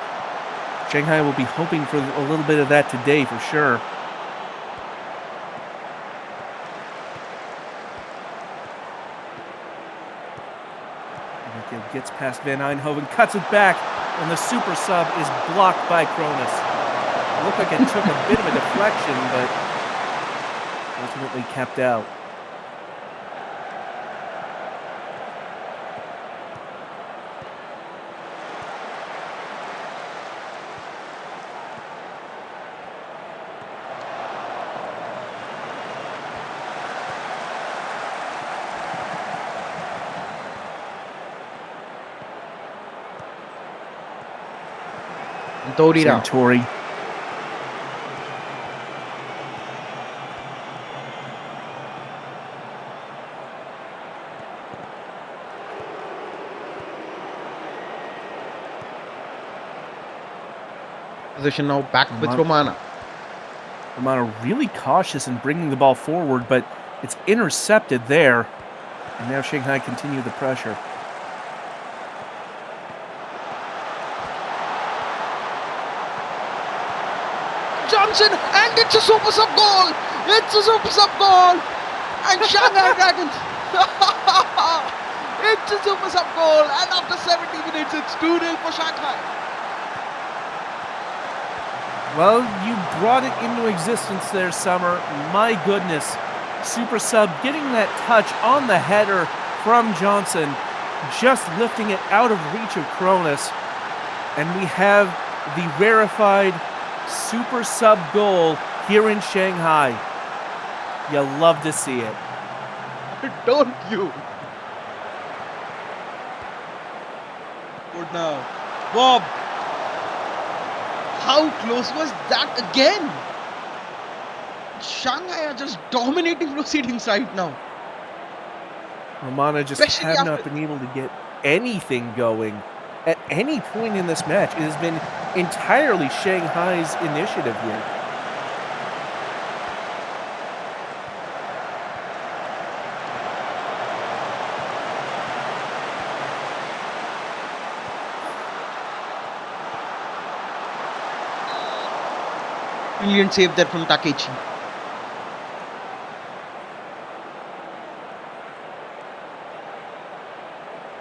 Shanghai will be hoping for a little bit of that today, for sure. Gets past Van Eindhoven, cuts it back, and the super sub is blocked by Cronus. It looked like it took a bit of a deflection, but ultimately kept out. Santori. Position now back with Romana. Romano really cautious in bringing the ball forward, but it's intercepted there. And now Shanghai continue the pressure. Johnson, and it's a super sub goal. It's a super sub goal, and Shanghai Dragons. It's a super sub goal, and after 70 minutes, it's 2-0 for Shanghai. Well, you brought it into existence there, Summer. My goodness. Super sub getting that touch on the header from Johnson, just lifting it out of reach of Cronus. And we have the verified super sub goal here in Shanghai. You love to see it. Don't you? Good now. Bob. How close was that again? Shanghai are just dominating proceedings right now. Romana just Especially have not after- been able to get anything going at any point in this match. It has been entirely Shanghai's initiative here. Brilliant save there from Takechi.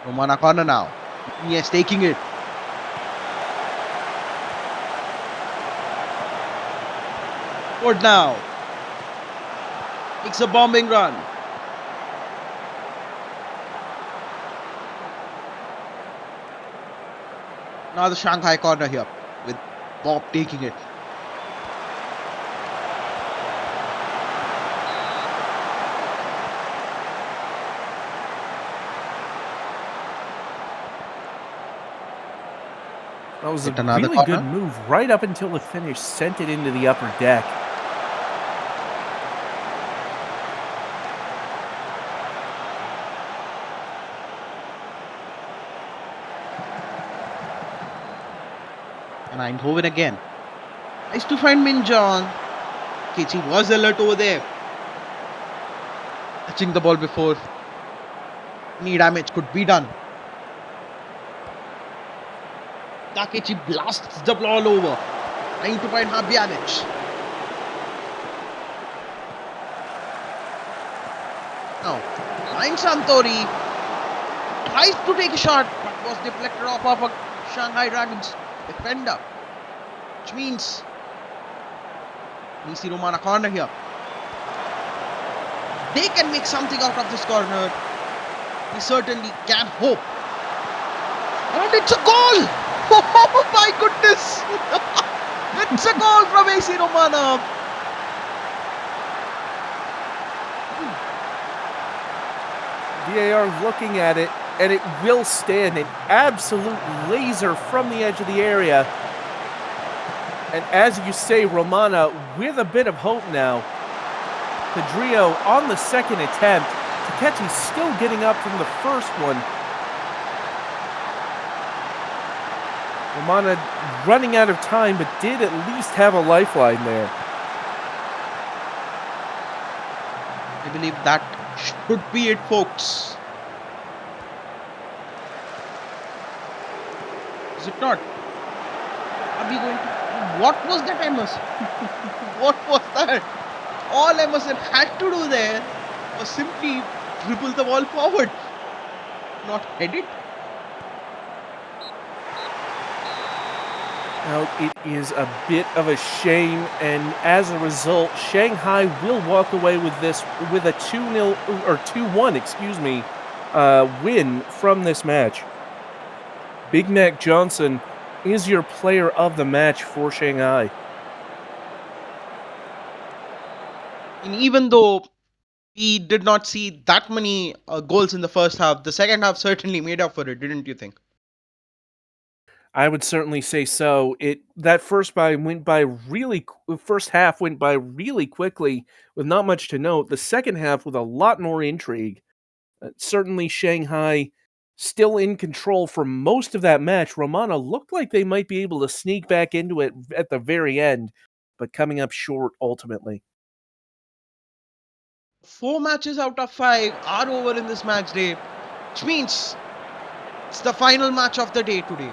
Romana corner now. Yes, taking it. Forward now. Makes a bombing run. Now the Shanghai corner here with Bob taking it. That was a Hit another really corner. good move right up until the finish, sent it into the upper deck. And Eindhoven again. Nice to find Minjong. Kichi was alert over there. Touching the ball before any damage could be done. Takechi blasts the ball over. Trying to find Habjanic. Now, finds Santori. Tries to take a shot, but was deflected off of a Shanghai Dragons defender. Which means we see Romana corner here. They can make something out of this corner. We certainly can hope. And it's a goal! Oh my goodness! It's a goal from AC Romana. VAR looking at it, and it will stand. An absolute laser from the edge of the area. And as you say, Romana with a bit of hope now. Pedrillo on the second attempt. Takechi's still getting up from the first one. Romana running out of time, but did at least have a lifeline there. I believe that should be it, folks. Is it not? Are we going to... What was that, Emerson? What was that? All Emerson had to do there was simply dribble the ball forward, not head it. Now, it is a bit of a shame, and as a result, Shanghai will walk away with this with a 2-0 or 2-1, win from this match. Big Mac Johnson is your player of the match for Shanghai. And even though we did not see that many goals in the first half, the second half certainly made up for it, didn't you think? I would certainly say so. That first half went by really quickly with not much to note. The second half with a lot more intrigue. Certainly Shanghai still in control for most of that match. Romana looked like they might be able to sneak back into it at the very end. but coming up short ultimately. 4 matches out of 5 are over in this match day, which means it's the final match of the day today.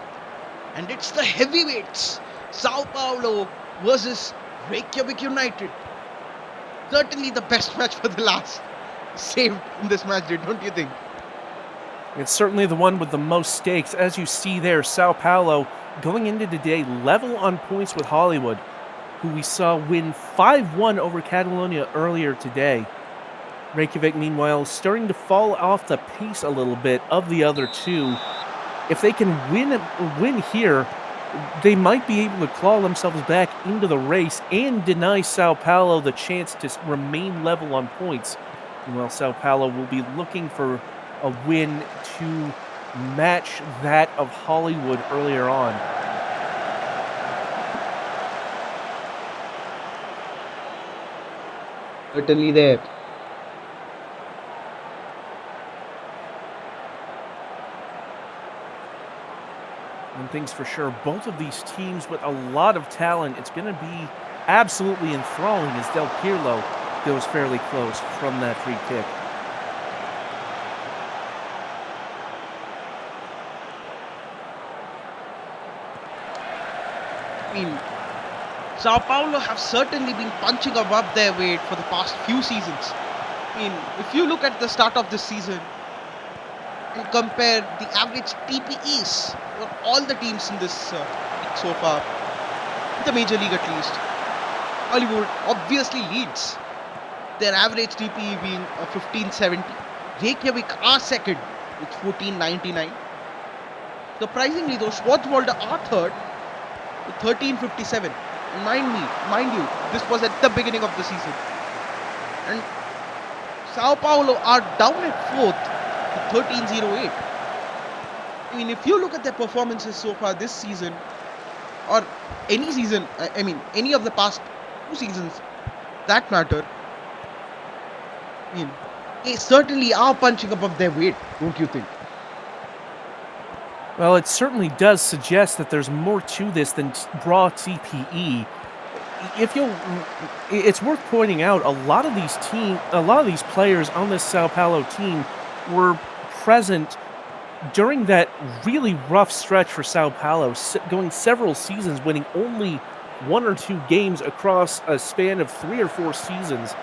And it's the heavyweights, Sao Paulo versus Reykjavik United. Certainly the best match for the last saved in this match day, don't you think? It's certainly the one with the most stakes. As you see there, Sao Paulo going into today level on points with Hollywood, who we saw win 5-1 over Catalonia earlier today. Reykjavik, meanwhile, starting to fall off the pace a little bit of the other two. If they can win here, they might be able to claw themselves back into the race and deny Sao Paulo the chance to remain level on points. Meanwhile, Sao Paulo will be looking for a win to match that of Hollywood earlier on. Certainly there. One thing's for sure, both of these teams with a lot of talent, it's going to be absolutely enthralling as Del Pirlo goes fairly close from that free kick. I mean, Sao Paulo have certainly been punching above their weight for the past few seasons. I mean, if you look at the start of this season and compare the average TPEs for all the teams in this league so far, in the major league at least, Hollywood obviously leads. Their average TPE being 1570. Reykjavik are second with 1499. Surprisingly though, Schwarzwalder are third with 1357. And mind you, this was at the beginning of the season. And Sao Paulo are down at fourth with 1308. I mean, if you look at their performances so far this season, or any season, I mean, any of the past 2 seasons, that matter, I mean, they certainly are punching above their weight, don't you think? Well, it certainly does suggest that there's more to this than raw TPE. It's worth pointing out a lot of these players on this Sao Paulo team were present during that really rough stretch for Sao Paulo, going several seasons, winning only 1 or 2 games across a span of 3 or 4 seasons.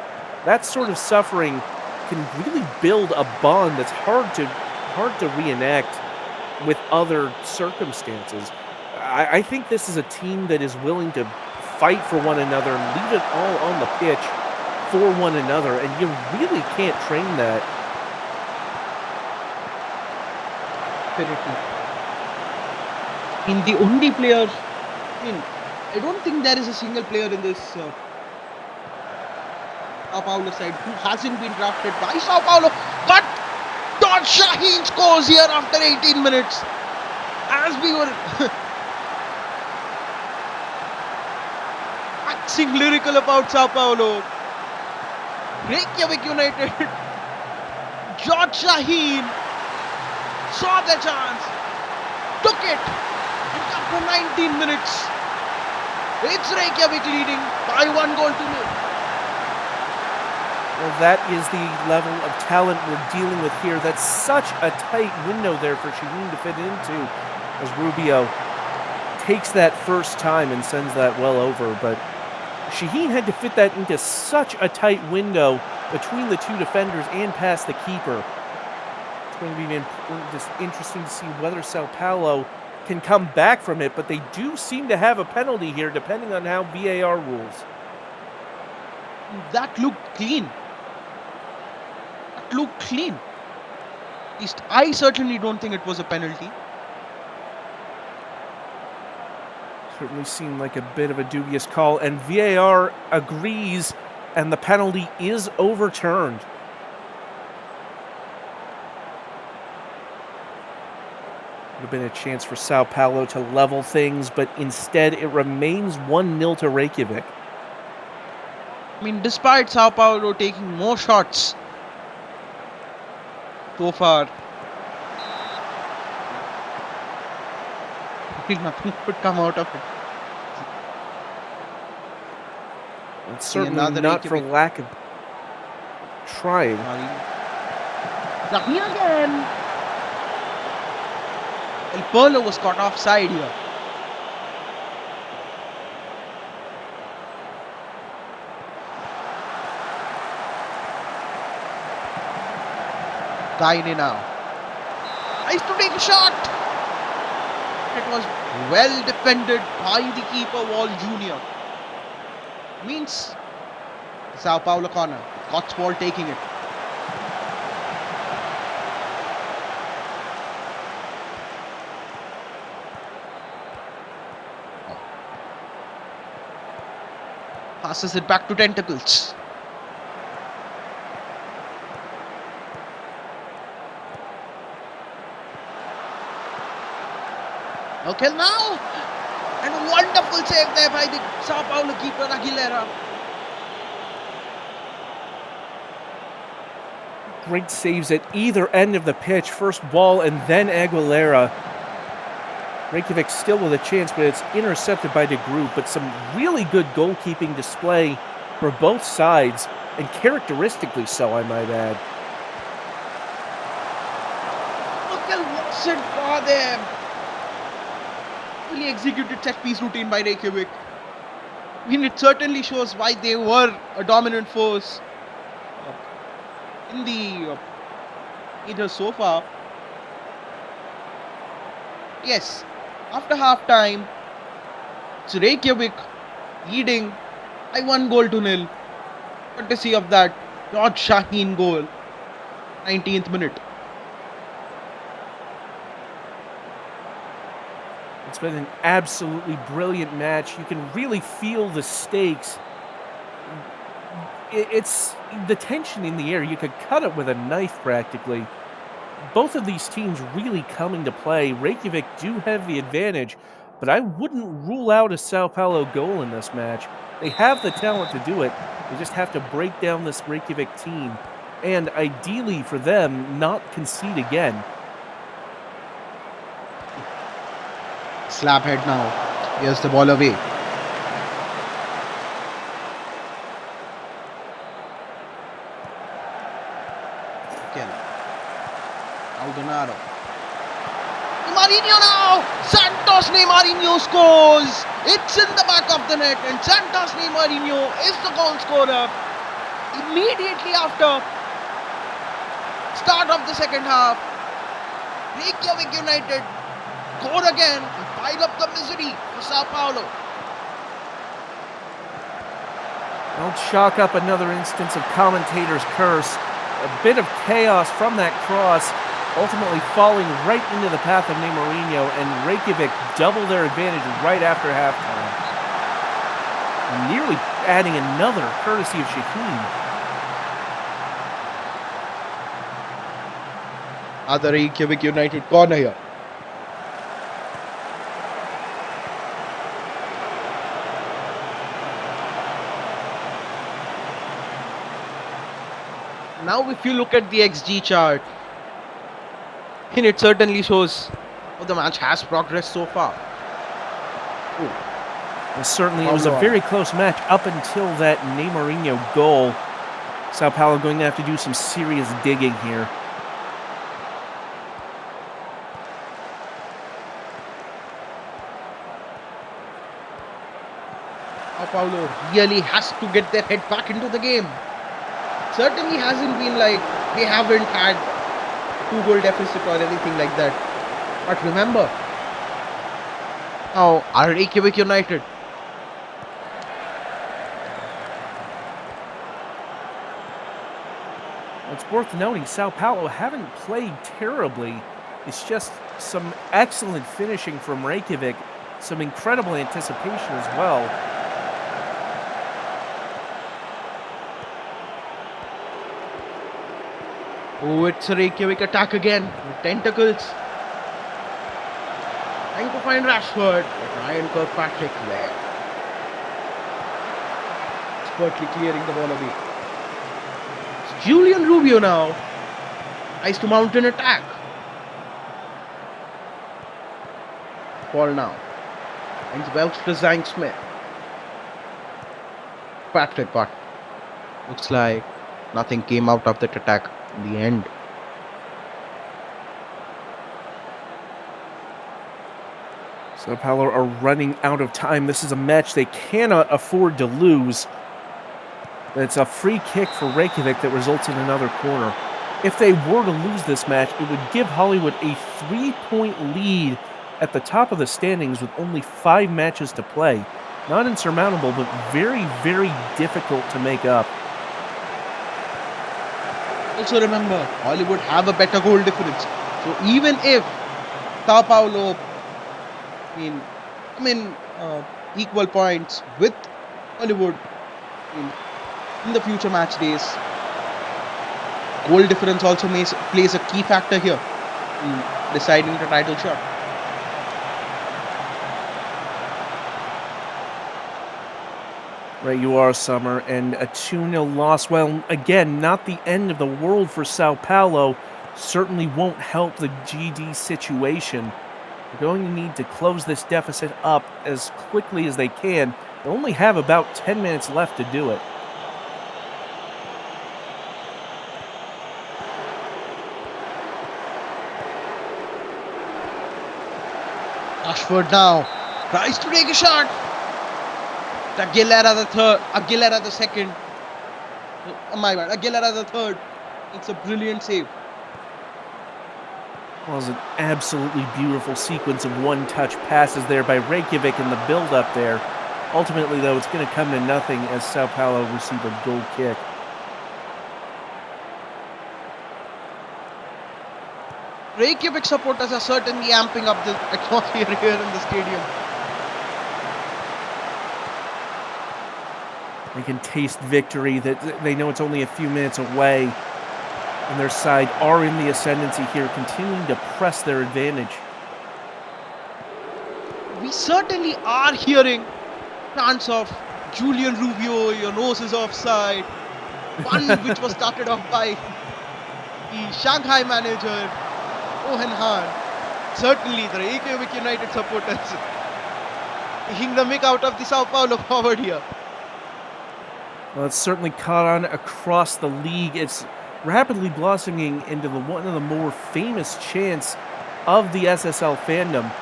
That sort of suffering can really build a bond that's hard to reenact with other circumstances. I think this is a team that is willing to fight for one another and leave it all on the pitch for one another, and you really can't train that. In the only player, I mean, I don't think there is a single player in this Sao Paulo side who hasn't been drafted by Sao Paulo, but Don Shaheen scores here after 18 minutes. As we were waxing lyrical about Sao Paulo, Reykjavik United, George Shaheen saw the chance, took it, and after 19 minutes, it's Reykjavik leading by 1-0. Well, that is the level of talent we're dealing with here. That's such a tight window there for Shaheen to fit into as Rubio takes that first time and sends that well over. But Shaheen had to fit that into such a tight window between the two defenders and past the keeper. It's going to be just interesting to see whether Sao Paulo can come back from it, but they do seem to have a penalty here depending on how VAR rules. That looked clean. At least I certainly don't think it was a penalty. Certainly seemed like a bit of a dubious call, and VAR agrees, and the penalty is overturned. Would have been a chance for Sao Paulo to level things, but instead it remains 1-0 to Reykjavik. I mean, despite Sao Paulo taking more shots so far, nothing could come out of it. It's See certainly another not for Reykjavik. lack of trying. Lucky again. El Polo was caught offside here. Kaine now. Nice to take a shot. It was well defended by the keeper, Wall Jr. Means Sao Paulo corner. Cotswold taking it. Passes it back to Tentacles. Okay, now. And a wonderful save there by the Sao Paulo keeper, Aguilera. Great saves at either end of the pitch. First Wall and then Aguilera. Reykjavik still with a chance, but it's intercepted by De Groot. But some really good goalkeeping display for both sides, and characteristically so, I might add. Wasn't for them. Fully executed set piece routine by Reykjavik. I mean, it certainly shows why they were a dominant force in the either so far. Yes, after half time, it's Reykjavik leading by 1-0. Courtesy of that George Shaheen goal, 19th minute. It's been an absolutely brilliant match. You can really feel the stakes. It's the tension in the air. You could cut it with a knife practically. Both of these teams really coming to play. Reykjavik do have the advantage, but I wouldn't rule out a Sao Paulo goal in this match. They have the talent to do it. They just have to break down this Reykjavik team, and ideally for them, not concede again. Slap head now. Here's the ball away. Again. Aldonado. Marinho now! Santos Marinho scores! It's in the back of the net, and Santos Marinho is the goal scorer. Immediately after start of the second half, Reykjavik United score again and pile up the misery for Sao Paulo. Don't chalk up another instance of Commentators' curse. A bit of chaos from that cross, ultimately falling right into the path of Marinho, and Reykjavik double their advantage right after halftime. And nearly adding another courtesy of Shaheen. Other Reykjavik United corner here. Now if you look at the XG chart, and it certainly shows how the match has progressed so far. Well, certainly it was a very close match up until that Marinho goal. Sao Paulo going to have to do some serious digging here. Sao Paulo really has to get their head back into the game. Certainly hasn't been like they haven't had 2-goal deficit or anything like that. But remember, now are Reykjavik United. It's worth noting Sao Paulo haven't played terribly. It's just some excellent finishing from Reykjavik, some incredible anticipation as well. Oh, it's a Reykjavik attack again with Tentacles. Trying to find Rashford, but Ryan Kirkpatrick there. Expertly clearing the ball away. It's Julian Rubio now. Tries to mount an attack. Ball now. And Welsh to Zang Smith. Patrick, but looks like nothing came out of that attack in the end. Sao Paulo are running out of time. This is a match they cannot afford to lose. It's a free kick for Reykjavik that results in another corner. If they were to lose this match, it would give Hollywood a 3-point lead at the top of the standings with only 5 matches to play. Not insurmountable, but very, very difficult to make up. Also remember, Hollywood have a better goal difference. So even if Sao Paulo, equal points with Hollywood in the future match days, goal difference also plays a key factor here in deciding the title shot. Right, you are, Summer, and a 2-0 loss. Well, again, not the end of the world for Sao Paulo. Certainly won't help the GD situation. They're going to need to close this deficit up as quickly as they can. They only have about 10 minutes left to do it. Ashford now tries to take a shot. Aguilera the third, Aguilera the second. Oh my god, Aguilera the third. It's a brilliant save. Well, it was an absolutely beautiful sequence of one-touch passes there by Reykjavik in the build-up there. Ultimately, though, it's going to come to nothing as Sao Paulo receive a goal kick. Reykjavik supporters are certainly amping up the atmosphere here in the stadium. They can taste victory, that they know it's only a few minutes away. And their side are in the ascendancy here, continuing to press their advantage. We certainly are hearing chants of Julian Rubio, your nose is offside. One which was started off by the Shanghai manager, Owen Han. Certainly the Reykjavik United supporters taking the mick out of the Sao Paulo forward here. Well, it's certainly caught on across the league. It's rapidly blossoming into one of the more famous chants of the SSL fandom.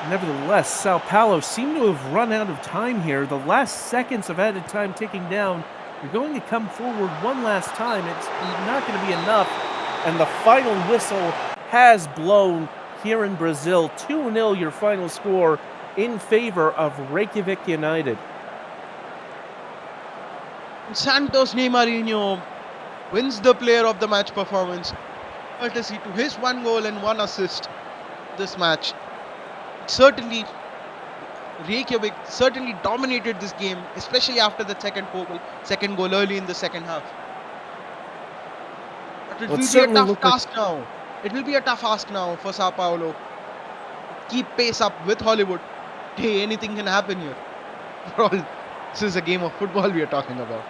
Nevertheless, Sao Paulo seem to have run out of time here. The last seconds of added time ticking down. They're going to come forward one last time. It's not going to be enough. And the final whistle has blown here in Brazil. 2-0 your final score in favor of Reykjavik United. Santos Neymarinho wins the player of the match performance, courtesy to his 1 goal and 1 assist this match. Certainly, Reykjavik certainly dominated this game, especially after the second goal early in the second half. But it will be a tough task now. It will be a tough ask now for Sao Paulo. Keep pace up with Hollywood. Hey, anything can happen here. For all, this is a game of football we are talking about.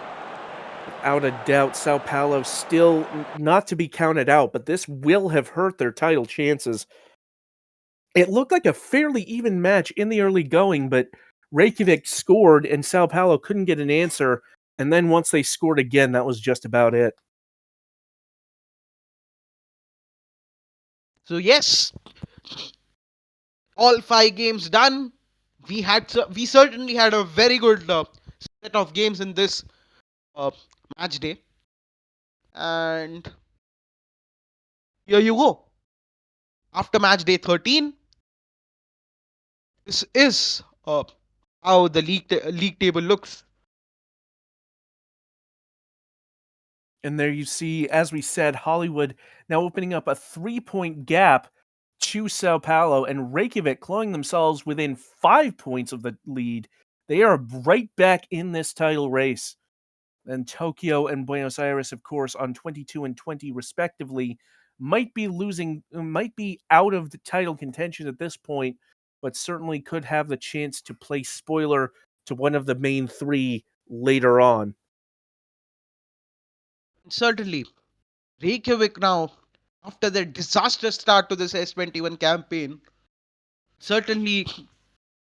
Without a doubt, Sao Paulo still not to be counted out, but this will have hurt their title chances. It looked like a fairly even match in the early going, but Reykjavik scored and Sao Paulo couldn't get an answer, and then once they scored again, that was just about it. So yes, all 5 games done. We certainly had a very good set of games in this match day, and here you go. After match day 13, this is how the league table looks. And there you see, as we said, Hollywood now opening up a 3-point gap to Sao Paulo, and Reykjavik clawing themselves within 5 points of the lead. They are right back in this title race. And Tokyo and Buenos Aires, of course, on 22 and 20 respectively, might be out of the title contention at this point, but certainly could have the chance to play spoiler to one of the main 3 later on. Certainly, Reykjavik now, after their disastrous start to this S21 campaign, certainly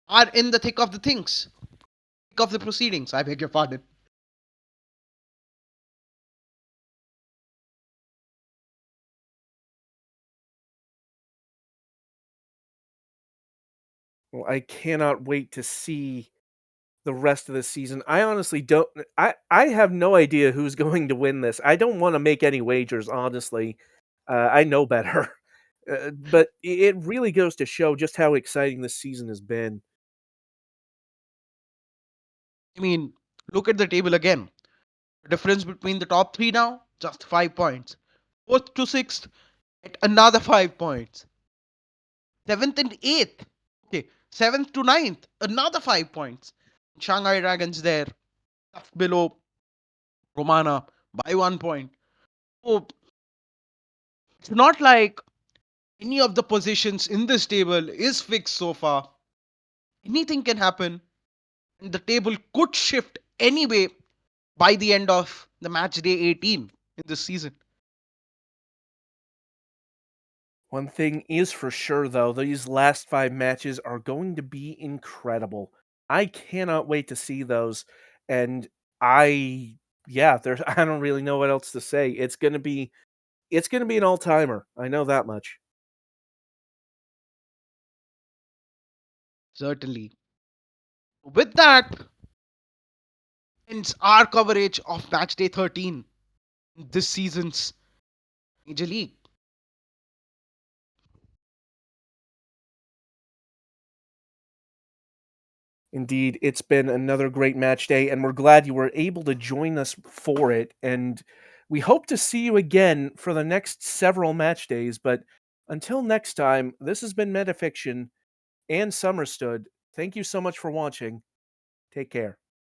are in the thick of the things. Of the proceedings, I beg your pardon. Well, I cannot wait to see the rest of the season. I honestly don't I have no idea who's going to win this. I don't wanna make any wagers, honestly. I know better. But it really goes to show just how exciting this season has been. I mean, look at the table again. The difference between the top three now, just 5 points. Fourth to sixth, at another 5 points. Seventh and eighth, okay. Seventh to ninth, another 5 points. Shanghai Dragons there, just below Romana by 1 point. So it's not like any of the positions in this table is fixed so far. Anything can happen, and the table could shift anyway by the end of the match day 18 in this season. One thing is for sure, though, these last 5 matches are going to be incredible. I cannot wait to see those, and I yeah, there's I don't really know what else to say. It's gonna be an all-timer. I know that much. Certainly. With that ends our coverage of match day 13 this season's Major League. Indeed, it's been another great match day, and we're glad you were able to join us for it. And we hope to see you again for the next several match days. But until next time, this has been Metafiction and Summerstood. Thank you so much for watching. Take care.